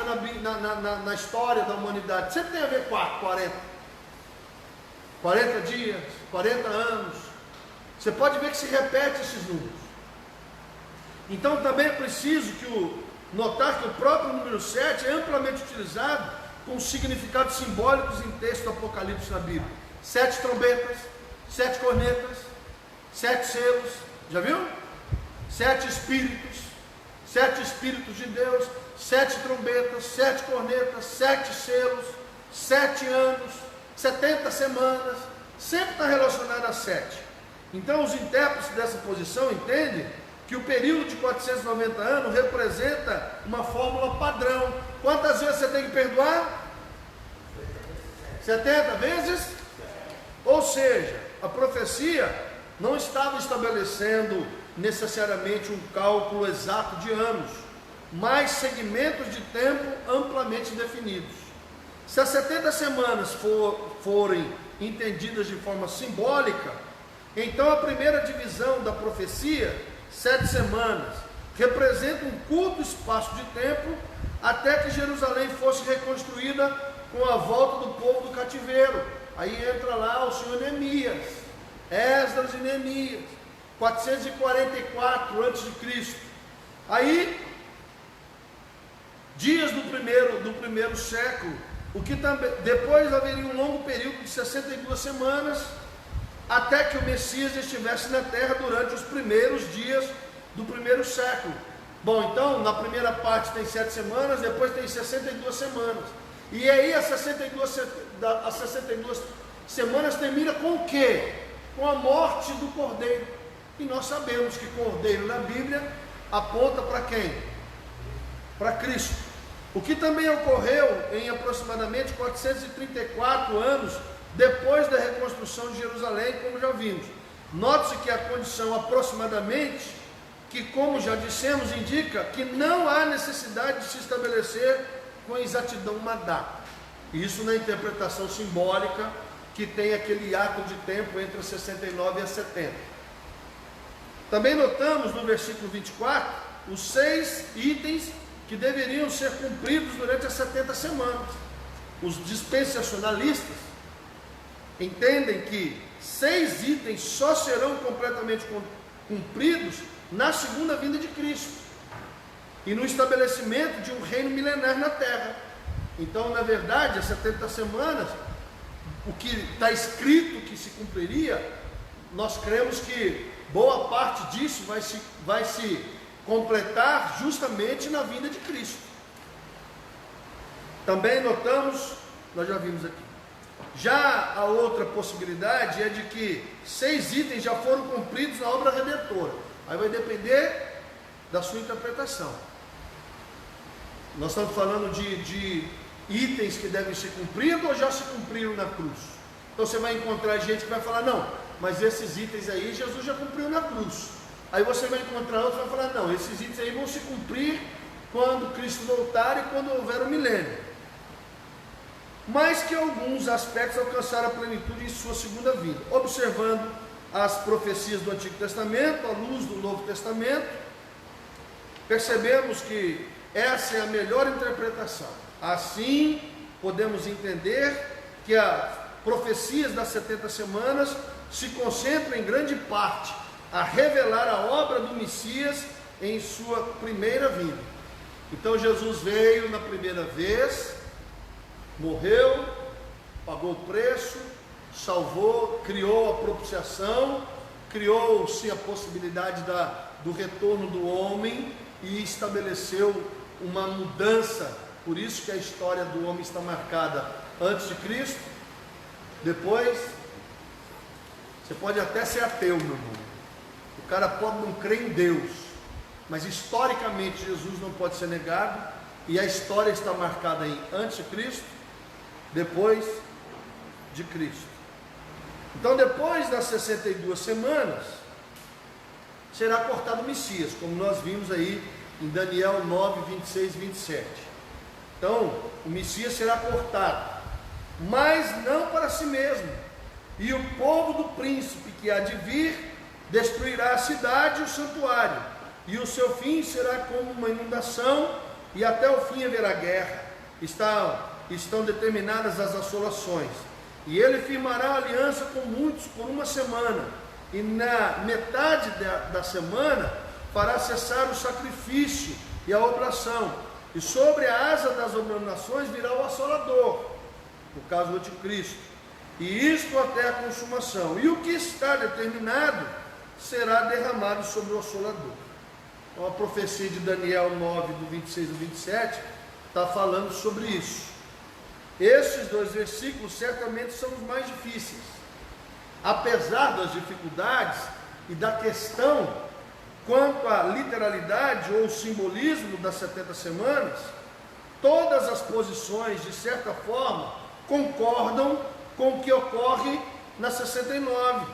na história da humanidade. Sempre tem a ver com 40 dias, 40 anos. Você pode ver que se repete esses números. Então também é preciso notar que o próprio número 7 é amplamente utilizado com significados simbólicos em texto do Apocalipse na Bíblia. 7 trombetas, 7 cornetas, 7 selos, já viu? 7 espíritos de Deus, 7 trombetas, 7 cornetas, 7 selos, 7 anos, 70 semanas, sempre está relacionado a 7. Então os intérpretes dessa posição entendem que o período de 490 anos representa uma fórmula padrão. Quantas vezes você tem que perdoar? 70 vezes? Ou seja, a profecia não estava estabelecendo necessariamente um cálculo exato de anos, mas segmentos de tempo amplamente definidos. Se as 70 semanas forem entendidas de forma simbólica, então a primeira divisão da profecia, 7 semanas, representa um curto espaço de tempo até que Jerusalém fosse reconstruída com a volta do povo do cativeiro. Aí entra lá o senhor Neemias, Esdras e Neemias, 444 a.C. Aí dias do primeiro século, o que também, depois haveria um longo período de 62 semanas, até que o Messias estivesse na terra durante os primeiros dias do primeiro século. Bom, então, na primeira parte tem 7 semanas, depois tem 62 semanas. E aí as 62 semanas termina com o quê? Com a morte do Cordeiro. E nós sabemos que Cordeiro na Bíblia aponta para quem? Para Cristo. O que também ocorreu em aproximadamente 434 anos depois da reconstrução de Jerusalém, como já vimos. Note-se que a condição aproximadamente, que como já dissemos, indica que não há necessidade de se estabelecer com exatidão uma data. Isso na interpretação simbólica, que tem aquele ato de tempo entre 69 e 70. Também notamos no versículo 24 os 6 itens que deveriam ser cumpridos durante as 70 semanas. Os dispensacionalistas entendem que 6 itens só serão completamente cumpridos na segunda vinda de Cristo e no estabelecimento de um reino milenar na terra. Então, na verdade, as 70 semanas, o que está escrito que se cumpriria, nós cremos que boa parte disso vai se completar justamente na vinda de Cristo. Também notamos, nós já vimos aqui, já a outra possibilidade é de que 6 itens já foram cumpridos na obra redentora. Aí vai depender da sua interpretação. Nós estamos falando de itens que devem ser cumpridos ou já se cumpriram na cruz? Então você vai encontrar gente que vai falar, não, mas esses itens aí Jesus já cumpriu na cruz. Aí você vai encontrar outros que vai falar, não, esses itens aí vão se cumprir quando Cristo voltar e quando houver o milênio. Mas que alguns aspectos alcançaram a plenitude em sua segunda vinda. Observando as profecias do Antigo Testamento, à luz do Novo Testamento, percebemos que essa é a melhor interpretação. Assim, podemos entender que as profecias das 70 semanas se concentram em grande parte a revelar a obra do Messias em sua primeira vinda. Então Jesus veio na primeira vez, morreu, pagou o preço, salvou, criou a propiciação, criou-se a possibilidade do retorno do homem e estabeleceu uma mudança. Por isso que a história do homem está marcada antes de Cristo, depois. Você pode até ser ateu, meu irmão. O cara pode não crer em Deus, mas historicamente Jesus não pode ser negado, e a história está marcada em antes de Cristo, depois de Cristo. Então, depois das 62 semanas, será cortado o Messias, como nós vimos aí em Daniel 9, 26 e 27. Então, o Messias será cortado, mas não para si mesmo. E o povo do príncipe que há de vir destruirá a cidade e o santuário, e o seu fim será como uma inundação, e até o fim haverá guerra. Estão determinadas as assolações, e ele firmará aliança com muitos por uma semana, e na metade da semana fará cessar o sacrifício e a oblação, e sobre a asa das abominações virá o assolador, no caso do Anticristo, e isto até a consumação, e o que está determinado será derramado sobre o assolador. Então a profecia de Daniel 9, do 26 ao 27, está falando sobre isso. Estes 2 versículos certamente são os mais difíceis, apesar das dificuldades e da questão quanto à literalidade ou simbolismo das 70 semanas. Todas as posições, de certa forma, concordam com o que ocorre nas 69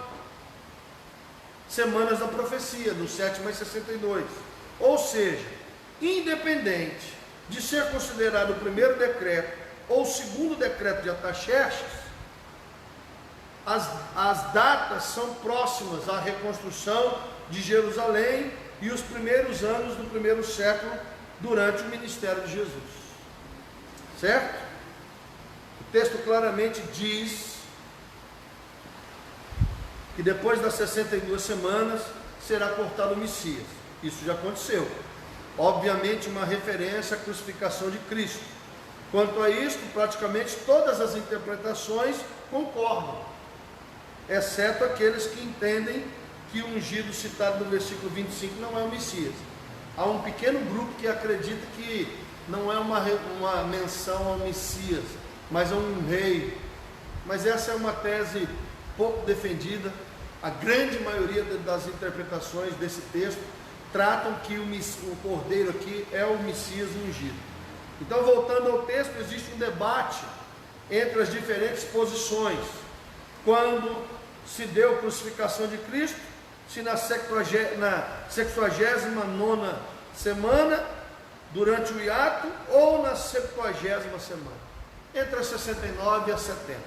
semanas da profecia, do 7 mais 62. Ou seja, independente de ser considerado o primeiro decreto ou o segundo decreto de Artaxerxes, as datas são próximas à reconstrução de Jerusalém e os primeiros anos do primeiro século durante o ministério de Jesus. Certo? O texto claramente diz que depois das 62 semanas será cortado o Messias. Isso já aconteceu. obviamente uma referência à crucificação de Cristo. Quanto a isto, praticamente todas as interpretações concordam, exceto aqueles que entendem que o ungido citado no versículo 25 não é o Messias. Há um pequeno grupo que acredita que não é uma menção ao Messias, mas a um rei. Mas essa é uma tese pouco defendida. A grande maioria das interpretações desse texto tratam que o cordeiro aqui é o Messias ungido. Então, voltando ao texto, existe um debate entre as diferentes posições. Quando se deu a crucificação de Cristo, se na 69ª semana, durante o hiato, ou na 70ª semana, entre a 69 e a 70.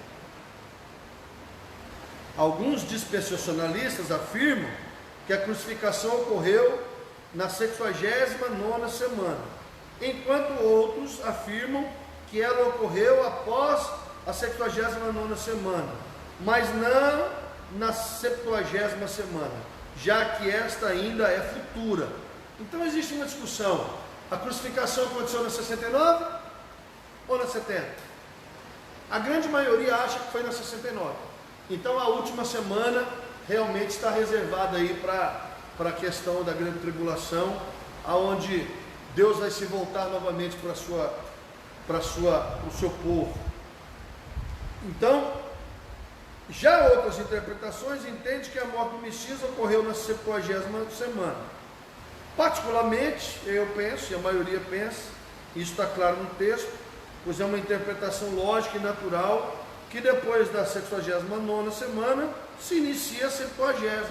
Alguns dispensacionalistas afirmam que a crucificação ocorreu na 69ª semana, enquanto outros afirmam que ela ocorreu após a 79ª semana, mas não na 70ª semana, já que esta ainda é futura. Então existe uma discussão: a crucificação aconteceu na 69 ou na 70? A grande maioria acha que foi na 69. Então a última semana realmente está reservada aí para a questão da grande tribulação, aonde Deus vai se voltar novamente para o seu povo. Então, já outras interpretações entendem que a morte do Messias ocorreu na 70ª semana. Particularmente, eu penso, e a maioria pensa, isso está claro no texto, pois é uma interpretação lógica e natural, que depois da 69ª semana se inicia a 70ª.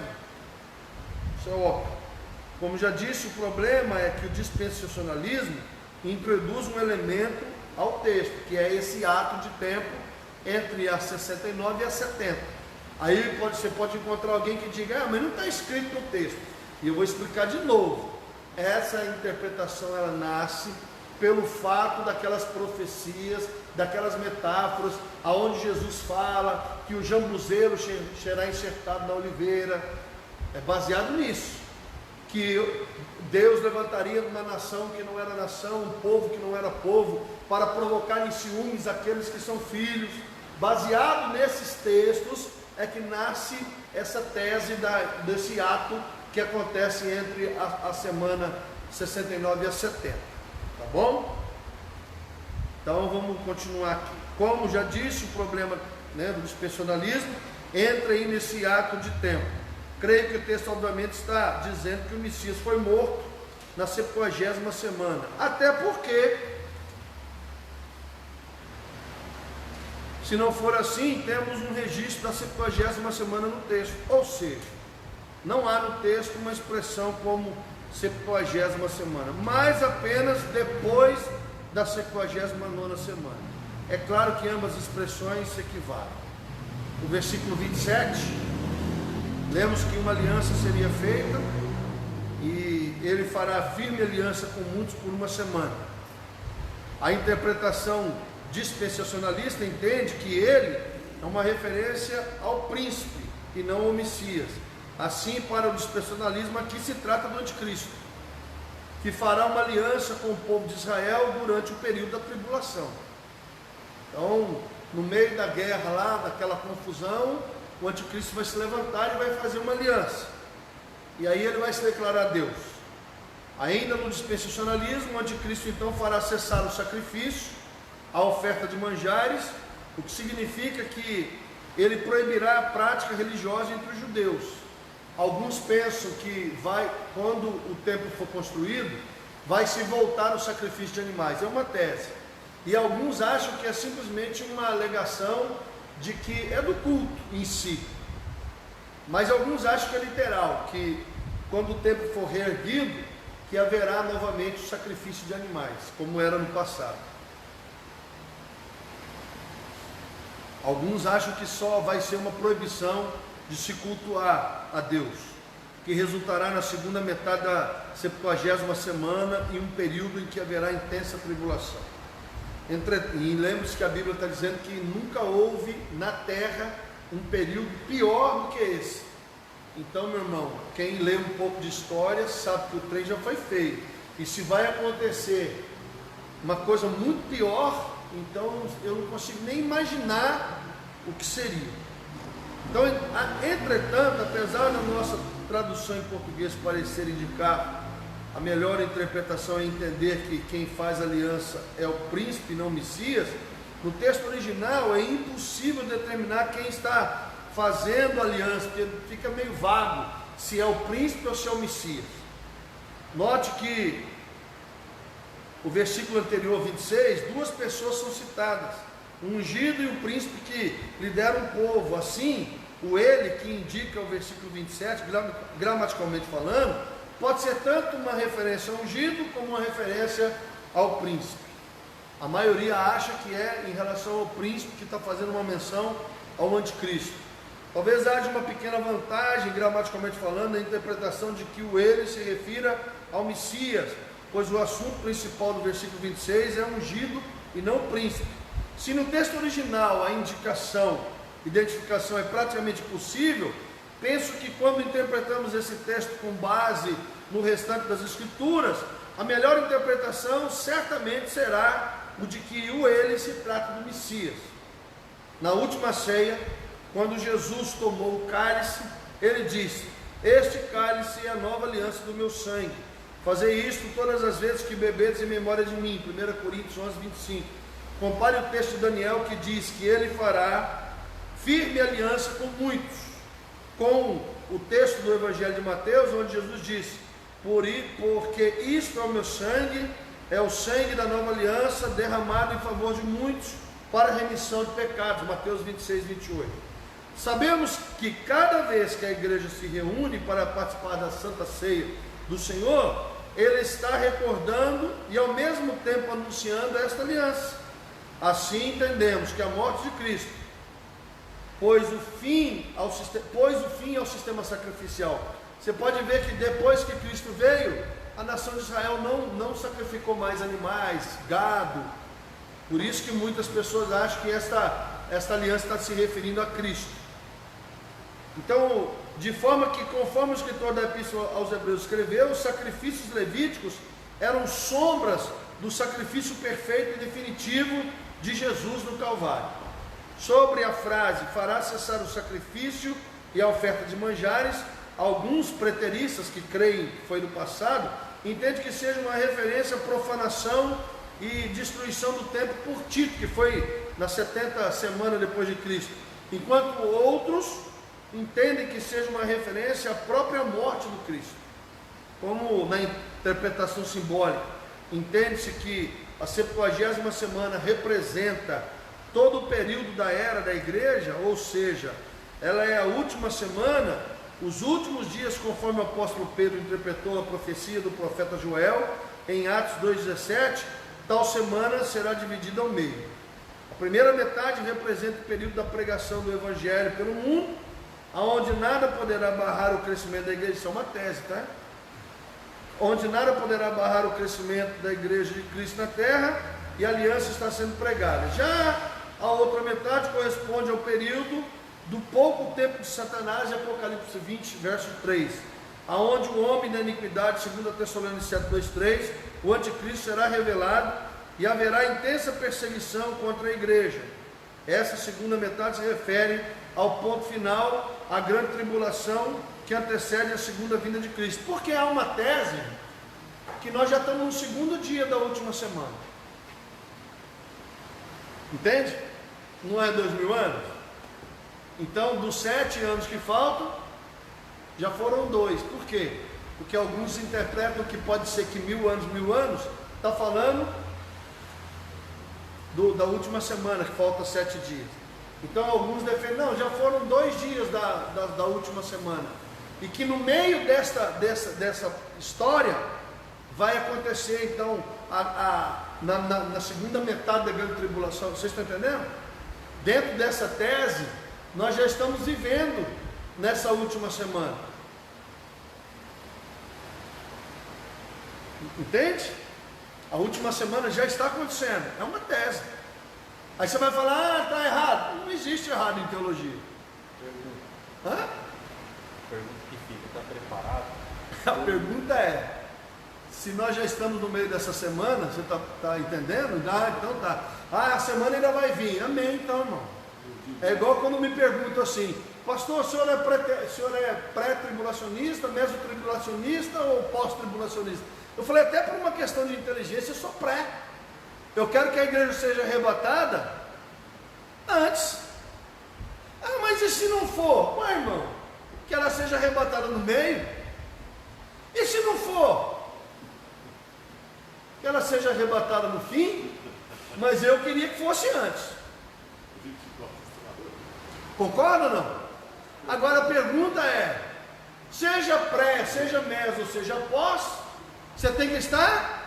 Isso é óbvio. Como já disse, o problema é que o dispensacionalismo introduz um elemento ao texto, que é esse ato de tempo entre a 69 e a 70. Aí você pode encontrar alguém que diga: mas não está escrito no texto. E eu vou explicar de novo. Essa interpretação ela nasce pelo fato daquelas profecias, daquelas metáforas, aonde Jesus fala que o jambuzeiro será enxertado na oliveira. É baseado nisso, que Deus levantaria uma nação que não era nação, um povo que não era povo, para provocar em ciúmes aqueles que são filhos. Baseado nesses textos é que nasce essa tese desse ato que acontece entre a semana 69 e a 70. Tá bom? Então vamos continuar aqui. Como já disse, o problema, do dispensacionalismo entra aí nesse ato de tempo. Creio que o texto obviamente está dizendo que o Messias foi morto na 70ª semana. Até porque, se não for assim, temos um registro da 70ª semana no texto. Ou seja, não há no texto uma expressão como 70ª semana, mas apenas depois da 79ª semana. É claro que ambas expressões se equivalem. O versículo 27, lemos que uma aliança seria feita e ele fará firme aliança com muitos por uma semana. A interpretação dispensacionalista entende que ele é uma referência ao príncipe e não ao Messias. Assim, para o dispensacionalismo, aqui se trata do anticristo, que fará uma aliança com o povo de Israel durante o período da tribulação. Então, no meio da guerra lá, daquela confusão, o anticristo vai se levantar e vai fazer uma aliança. E aí ele vai se declarar Deus. Ainda no dispensacionalismo, o anticristo então fará cessar o sacrifício, a oferta de manjares, o que significa que ele proibirá a prática religiosa entre os judeus. Alguns pensam que quando o templo for construído, vai se voltar o sacrifício de animais. É uma tese. E alguns acham que é simplesmente uma alegação de que é do culto em si. Mas alguns acham que é literal, que quando o templo for reerguido, que haverá novamente o sacrifício de animais, como era no passado. Alguns acham que só vai ser uma proibição de se cultuar a Deus, que resultará na segunda metade da 70ª semana, em um período em que haverá intensa tribulação. E lembre-se que a Bíblia está dizendo que nunca houve na terra um período pior do que esse. Então, meu irmão, quem lê um pouco de história sabe que o trem já foi feio. E se vai acontecer uma coisa muito pior, então eu não consigo nem imaginar o que seria. Então, entretanto, apesar da nossa tradução em português parecer indicar a melhor interpretação é entender que quem faz aliança é o príncipe, não o Messias, no texto original é impossível determinar quem está fazendo aliança, porque fica meio vago se é o príncipe ou se é o Messias. Note que o versículo anterior, 26, duas pessoas são citadas, um ungido e um príncipe que lidera um povo. Assim, o ele que indica o versículo 27, gramaticalmente falando, pode ser tanto uma referência ao ungido como uma referência ao príncipe. A maioria acha que é em relação ao príncipe que está fazendo uma menção ao anticristo. Talvez haja uma pequena vantagem, gramaticalmente falando, na interpretação de que o ele se refira ao Messias, pois o assunto principal do versículo 26 é ungido e não príncipe. Se no texto original a identificação é praticamente possível, penso que quando interpretamos esse texto com base no restante das Escrituras, a melhor interpretação certamente será o de que o ele se trata do Messias. Na última ceia, quando Jesus tomou o cálice, ele disse: este cálice é a nova aliança do meu sangue. Fazei isto todas as vezes que bebedes em memória de mim. 1 Coríntios 11, 25. Compare o texto de Daniel que diz que ele fará firme aliança com muitos, com o texto do Evangelho de Mateus, onde Jesus disse: porque isto é o meu sangue, é o sangue da nova aliança, derramado em favor de muitos, para a remissão de pecados. Mateus 26, 28. Sabemos que cada vez que a igreja se reúne para participar da Santa Ceia do Senhor, ele está recordando e ao mesmo tempo anunciando esta aliança. Assim entendemos que a morte de Cristo pôs o fim ao sistema sacrificial. Você pode ver que depois que Cristo veio, a nação de Israel não sacrificou mais animais, gado. Por isso que muitas pessoas acham que esta aliança está se referindo a Cristo. Então, de forma que, conforme o escritor da Epístola aos Hebreus escreveu, os sacrifícios levíticos eram sombras do sacrifício perfeito e definitivo de Jesus no Calvário. Sobre a frase, fará cessar o sacrifício e a oferta de manjares, alguns preteristas que creem que foi do passado, entendem que seja uma referência à profanação e destruição do templo por Tito, que foi na 70 semana depois de Cristo, enquanto outros entendem que seja uma referência à própria morte do Cristo. Como na interpretação simbólica, entende-se que a 70ª semana representa todo o período da era da igreja, ou seja, ela é a última semana, os últimos dias, conforme o apóstolo Pedro interpretou a profecia do profeta Joel, em Atos 2,17, tal semana será dividida ao meio. A primeira metade representa o período da pregação do Evangelho pelo mundo, onde nada poderá barrar o crescimento da igreja. Isso é uma tese, tá? Onde nada poderá barrar o crescimento da igreja de Cristo na terra, e a aliança está sendo pregada. Já a outra metade corresponde ao período do pouco tempo de Satanás, em Apocalipse 20, verso 3, aonde o homem da iniquidade, segundo a Tessalonicenses 2:3, o anticristo será revelado e haverá intensa perseguição contra a igreja. Essa segunda metade se refere ao ponto final, a grande tribulação que antecede a segunda vinda de Cristo. Porque há uma tese que nós já estamos no segundo dia da última semana. Entende? Não é 2000 anos? Então, dos 7 anos que faltam, já foram 2. Por quê? Porque alguns interpretam que pode ser que 1000 anos, está falando da última semana, que falta 7 dias. Então alguns defendem, não, já foram 2 dias da última semana, e que no meio dessa história vai acontecer então na segunda metade da grande tribulação. Vocês estão entendendo? Dentro dessa tese, nós já estamos vivendo nessa última semana. Entende? A última semana já está acontecendo, é uma tese. Aí você vai falar, está errado. Não existe errado em teologia. Pergunta que fica, está preparado? A pergunta é, se nós já estamos no meio dessa semana, você está entendendo? Ah, então tá. Ah, a semana ainda vai vir. Amém, então, irmão. É igual quando me perguntam assim, pastor, o senhor é pré-tribulacionista, mesotribulacionista ou pós-tribulacionista? Eu falei, até por uma questão de inteligência, eu sou pré. Eu quero que a igreja seja arrebatada antes. Ah, mas e se não for? Ué, irmão, que ela seja arrebatada no meio? E se não for? Que ela seja arrebatada no fim? Mas eu queria que fosse antes. Concorda ou não? Agora a pergunta é, seja pré, seja meso, ou seja pós, você tem que estar?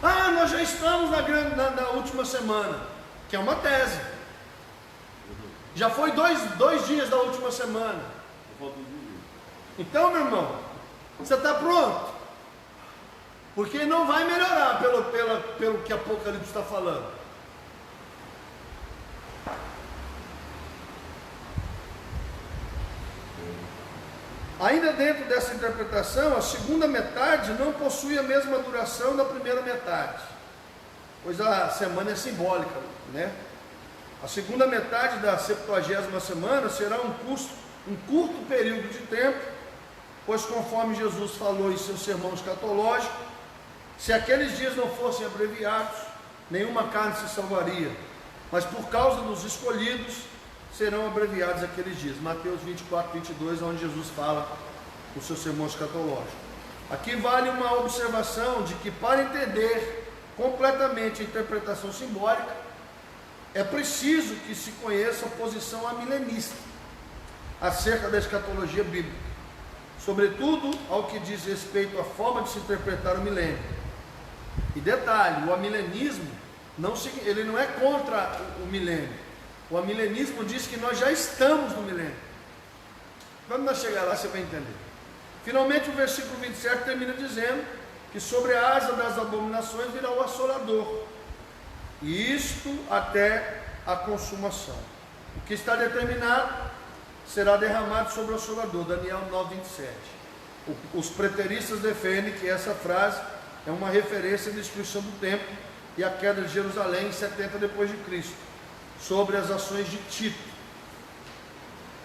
Ah, nós já estamos na última semana, que é uma tese. Já foi dois dias da última semana. Então, meu irmão, você está pronto? Porque não vai melhorar pelo que Apocalipse está falando. Ainda dentro dessa interpretação, a segunda metade não possui a mesma duração da primeira metade, pois a semana é simbólica, né? A segunda metade da 70ª semana será um curto período de tempo, pois conforme Jesus falou em seu sermão escatológico, se aqueles dias não fossem abreviados, nenhuma carne se salvaria, mas por causa dos escolhidos, serão abreviados aqueles dias. Mateus 24, 22, onde Jesus fala o seu sermão escatológico. Aqui vale uma observação de que para entender completamente a interpretação simbólica, é preciso que se conheça a posição amilenista acerca da escatologia bíblica, sobretudo ao que diz respeito à forma de se interpretar o milênio. E detalhe, o amilenismo ele não é contra o milênio. O amilenismo diz que nós já estamos no milênio. Quando nós chegar lá, você vai entender. Finalmente, o versículo 27 termina dizendo que sobre a asa das abominações virá o assolador, e isto até a consumação. O que está determinado será derramado sobre o assolador. Daniel 9, 27. Os preteristas defendem que essa frase é uma referência à destruição do templo e à queda de Jerusalém em 70 depois de Cristo, sobre as ações de Tito.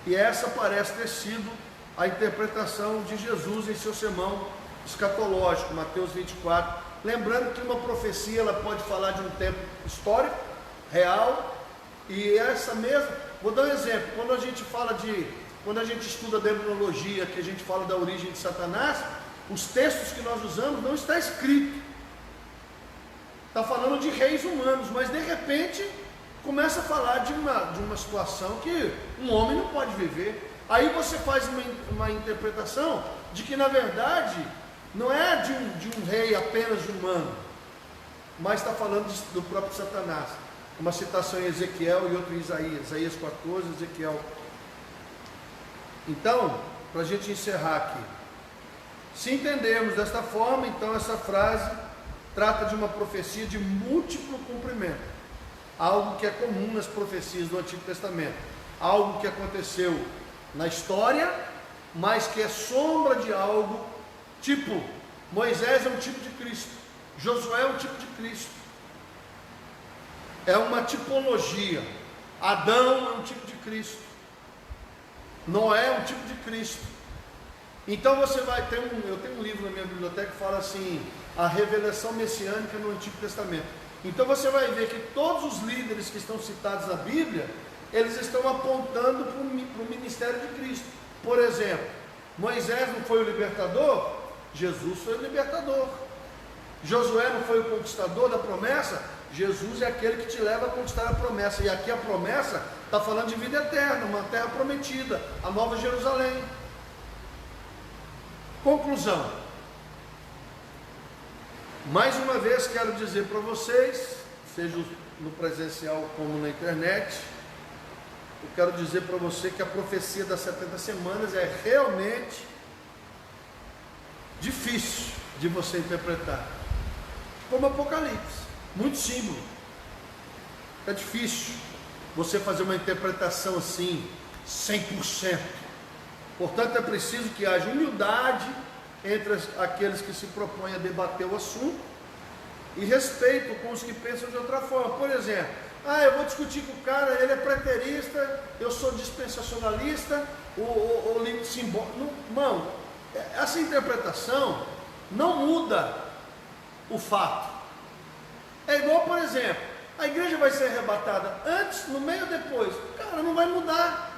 E essa parece ter sido a interpretação de Jesus em seu sermão escatológico, Mateus 24. Lembrando que uma profecia ela pode falar de um tempo histórico, real, e essa mesma, vou dar um exemplo, quando a gente estuda a demonologia, que a gente fala da origem de Satanás, os textos que nós usamos não está escrito, está falando de reis humanos, mas de repente começa a falar de uma situação que um homem não pode viver. Aí você faz uma interpretação de que na verdade não é de um rei apenas humano, mas está falando do próprio Satanás. Uma citação em Ezequiel e outra em Isaías 14, Ezequiel. Então, para a gente encerrar aqui, se entendermos desta forma, então essa frase trata de uma profecia de múltiplo cumprimento, algo que é comum nas profecias do Antigo Testamento, algo que aconteceu na história, mas que é sombra de algo, tipo, Moisés é um tipo de Cristo, Josué é um tipo de Cristo, é uma tipologia. Adão é um tipo de Cristo, Noé é um tipo de Cristo. Então você vai ter eu tenho um livro na minha biblioteca que fala assim, a revelação messiânica no Antigo Testamento. Então você vai ver que todos os líderes que estão citados na Bíblia, eles estão apontando para o ministério de Cristo. Por exemplo, Moisés não foi o libertador? Jesus foi o libertador. Josué não foi o conquistador da promessa? Jesus é aquele que te leva a conquistar a promessa. E aqui a promessa está falando de vida eterna, uma terra prometida, a Nova Jerusalém. Conclusão. Mais uma vez quero dizer para vocês, seja no presencial como na internet, eu quero dizer para você que a profecia das 70 semanas é realmente difícil de você interpretar, como Apocalipse, muito símbolo. É difícil você fazer uma interpretação assim, 100%. Portanto, é preciso que haja humildade entre aqueles que se propõem a debater o assunto e respeito com os que pensam de outra forma. Por exemplo, eu vou discutir com o cara, ele é preterista, eu sou dispensacionalista, o limite simbólico. Irmão, essa interpretação não muda o fato. É igual, por exemplo, a igreja vai ser arrebatada antes, no meio ou depois? Cara, não vai mudar.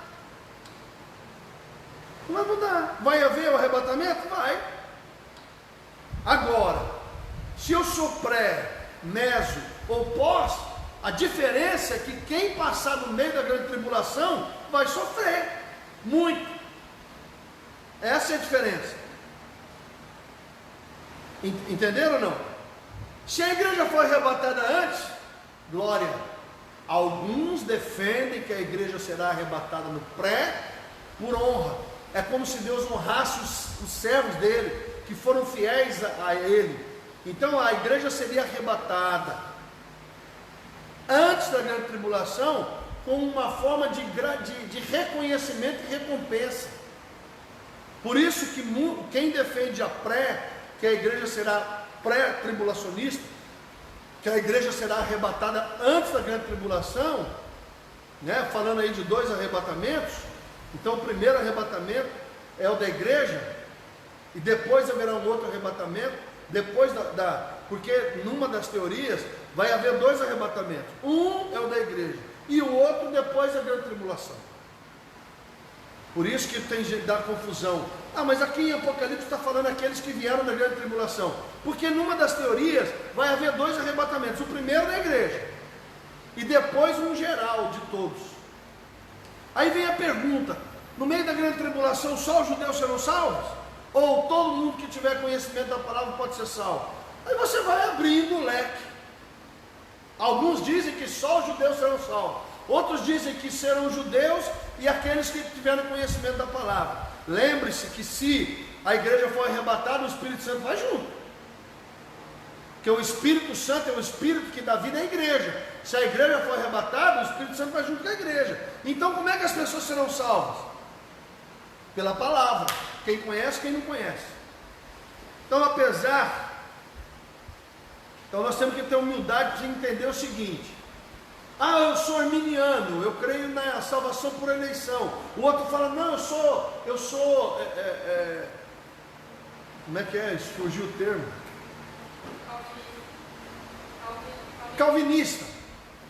Não vai mudar. Vai haver o arrebatamento? Vai. Agora, se eu sou pré, meso ou pós, a diferença é que quem passar no meio da grande tribulação vai sofrer muito. Essa é a diferença. Entenderam ou não? Se a igreja for arrebatada antes, glória. Alguns defendem que a igreja será arrebatada no pré, por honra. É como se Deus honrasse os servos dele, que foram fiéis a ele. Então a igreja seria arrebatada antes da grande tribulação, com uma forma de reconhecimento e recompensa. Por isso que quem defende que a igreja será pré-tribulacionista, que a igreja será arrebatada antes da grande tribulação, né? Falando aí de 2 arrebatamentos. Então o primeiro arrebatamento é o da igreja, e depois haverá um outro arrebatamento, depois porque numa das teorias vai haver 2 arrebatamentos, um é o da igreja, e o outro depois da grande tribulação. Por isso que tem gente que dá confusão. Mas aqui em Apocalipse está falando aqueles que vieram da grande tribulação, porque numa das teorias vai haver 2 arrebatamentos, o primeiro da igreja, e depois um geral de todos. Aí vem a pergunta: no meio da grande tribulação só os judeus serão salvos? Ou todo mundo que tiver conhecimento da palavra pode ser salvo? Aí você vai abrindo o leque. Alguns dizem que só os judeus serão salvos, outros dizem que serão judeus e aqueles que tiveram conhecimento da palavra. Lembre-se que se a igreja for arrebatada, o Espírito Santo vai junto, porque o Espírito Santo é o Espírito que dá vida à igreja. Se a igreja for arrebatada, o Espírito Santo vai junto com a igreja. Então como é que as pessoas serão salvas? Pela palavra. Quem conhece, quem não conhece. Então nós temos que ter humildade de entender o seguinte: eu sou arminiano, eu creio na salvação por eleição. O outro fala: não, eu sou como é que é? Fugiu o termo. Calvinista.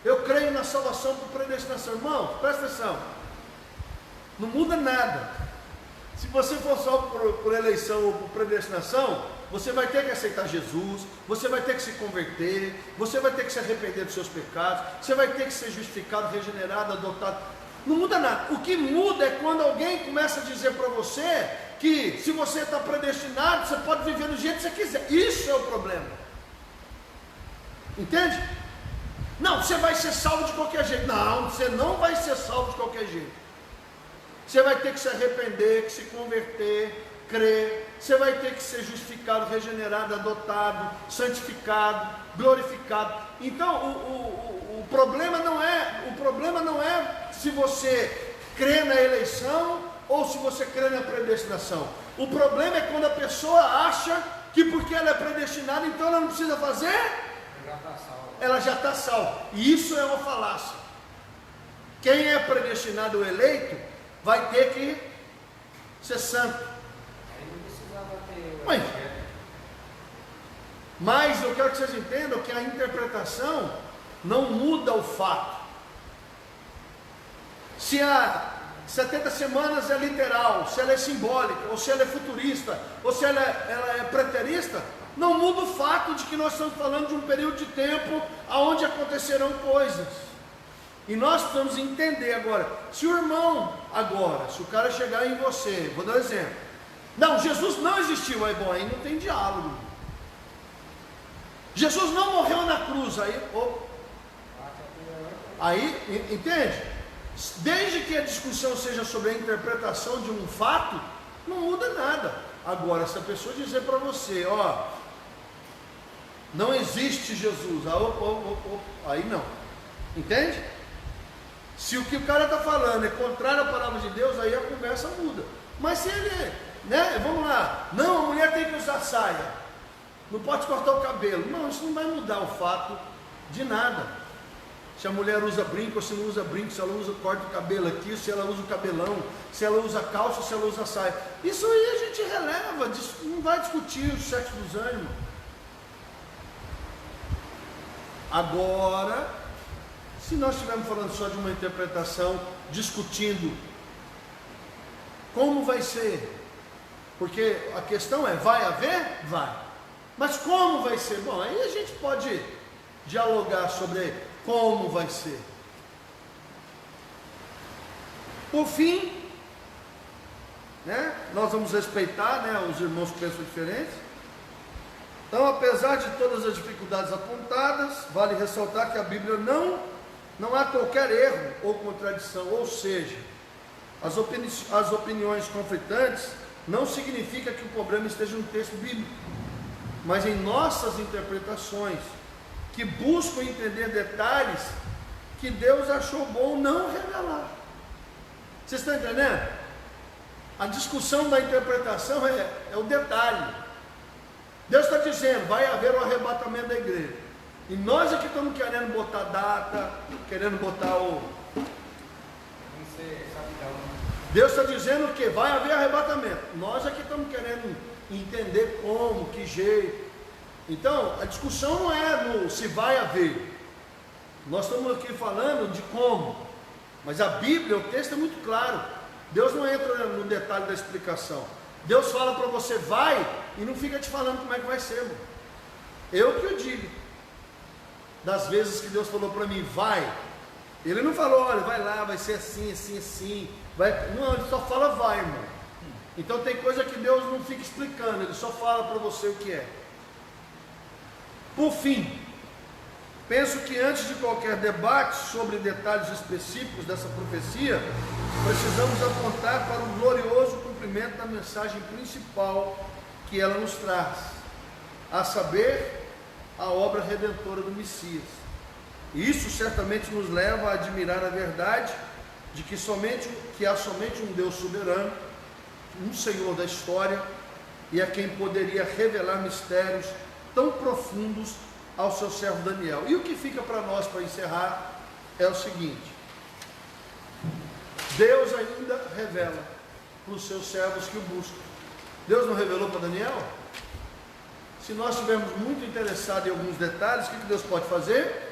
Eu creio na salvação por predestinação. Irmão, presta atenção, não muda nada. Se você for salvo por eleição ou por predestinação, você vai ter que aceitar Jesus, você vai ter que se converter, você vai ter que se arrepender dos seus pecados, você vai ter que ser justificado, regenerado, adotado. Não muda nada. O que muda é quando alguém começa a dizer para você que se você está predestinado, você pode viver do jeito que você quiser. Isso é o problema. Entende? Não, você vai ser salvo de qualquer jeito. Não, você não vai ser salvo de qualquer jeito. Você vai ter que se arrepender, que se converter, crer. Você vai ter que ser justificado, regenerado, adotado, santificado, glorificado. Então o problema não é se você crê na eleição ou se você crê na predestinação. O problema é quando a pessoa acha que porque ela é predestinada, então ela não precisa fazer. Ela já está salva. E isso é uma falácia. Quem é predestinado ou eleito vai ter que ser santo. Mas eu quero que vocês entendam que a interpretação não muda o fato. Se a 70 semanas é literal, se ela é simbólica, ou se ela é futurista, ou se ela é preterista, não muda o fato de que nós estamos falando de um período de tempo onde acontecerão coisas. E nós precisamos entender agora. Se o irmão se o cara chegar em você, vou dar um exemplo: não, Jesus não existiu, aí não tem diálogo. Jesus não morreu na cruz, aí entende? Desde que a discussão seja sobre a interpretação de um fato, não muda nada. Agora, se a pessoa dizer para você, não existe Jesus, aí não, entende? Se o que o cara está falando é contrário à palavra de Deus, aí a conversa muda. Mas se ele, né, vamos lá, não, a mulher tem que usar saia, não pode cortar o cabelo. Não, isso não vai mudar o fato de nada. Se a mulher usa brinco ou se não usa brinco, se ela corta o cabelo aqui, se ela usa o cabelão, se ela usa calça ou se ela usa saia. Isso aí a gente releva, não vai discutir o sexo dos ânimos. Agora, se nós estivermos falando só de uma interpretação, discutindo como vai ser, porque a questão é, vai haver? Vai. Mas como vai ser? Bom, aí a gente pode dialogar sobre como vai ser. Por fim, né, nós vamos respeitar, né, os irmãos que pensam diferentes. Então, apesar de todas as dificuldades apontadas, vale ressaltar que a Bíblia não há qualquer erro ou contradição, ou seja, as opiniões conflitantes não significa que o problema esteja no texto bíblico, mas em nossas interpretações, que buscam entender detalhes que Deus achou bom não revelar. Vocês estão entendendo? A discussão da interpretação é o detalhe. Deus está dizendo, vai haver o arrebatamento da igreja. E nós aqui estamos querendo botar data, querendo botar o... Deus está dizendo que vai haver arrebatamento. Nós aqui estamos querendo entender como, que jeito. Então, a discussão não é no se vai haver. Nós estamos aqui falando de como. Mas a Bíblia, o texto é muito claro. Deus não entra no detalhe da explicação. Deus fala para você, vai, e não fica te falando como é que vai ser, irmão. Eu que eu digo. Das vezes que Deus falou para mim, vai. Ele não falou, olha, vai lá, vai ser assim, assim, assim. Vai. Não, ele só fala, vai, irmão. Então tem coisa que Deus não fica explicando, ele só fala para você o que é. Por fim, penso que antes de qualquer debate sobre detalhes específicos dessa profecia, precisamos apontar para o glorioso cumprimento da mensagem principal que ela nos traz, a saber, a obra redentora do Messias. E isso certamente nos leva a admirar a verdade de que há somente um Deus soberano, um Senhor da história, e a quem poderia revelar mistérios tão profundos ao seu servo Daniel. E o que fica para nós, para encerrar, é o seguinte: Deus ainda revela para os seus servos que o buscam. Deus não revelou para Daniel? Se nós estivermos muito interessados em alguns detalhes, o que Deus pode fazer?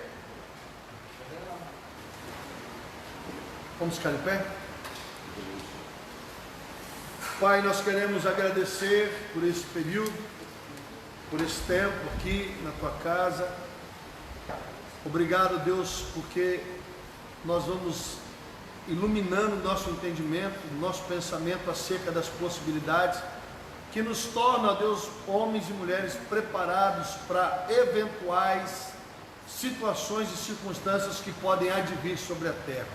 Vamos ficar em pé? Pai, nós queremos agradecer por esse período, por esse tempo aqui na tua casa. Obrigado, Deus, porque nós vamos iluminando o nosso entendimento, o nosso pensamento acerca das possibilidades, que nos torna, Deus, homens e mulheres preparados para eventuais situações e circunstâncias que podem advir sobre a terra.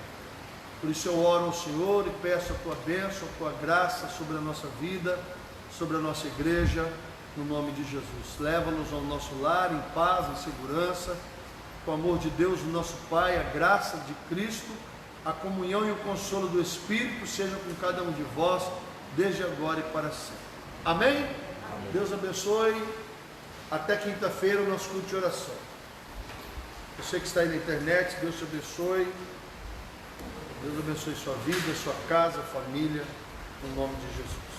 Por isso eu oro ao Senhor e peço a tua bênção, a tua graça sobre a nossa vida, sobre a nossa igreja, no nome de Jesus. Leva-nos ao nosso lar em paz, em segurança, com o amor de Deus, o nosso Pai, a graça de Cristo, a comunhão e o consolo do Espírito seja com cada um de vós, desde agora e para sempre. Amém? Amém. Deus abençoe. Até quinta-feira o nosso culto de oração. Você que está aí na internet, Deus te abençoe. Deus abençoe sua vida, sua casa, família, no nome de Jesus.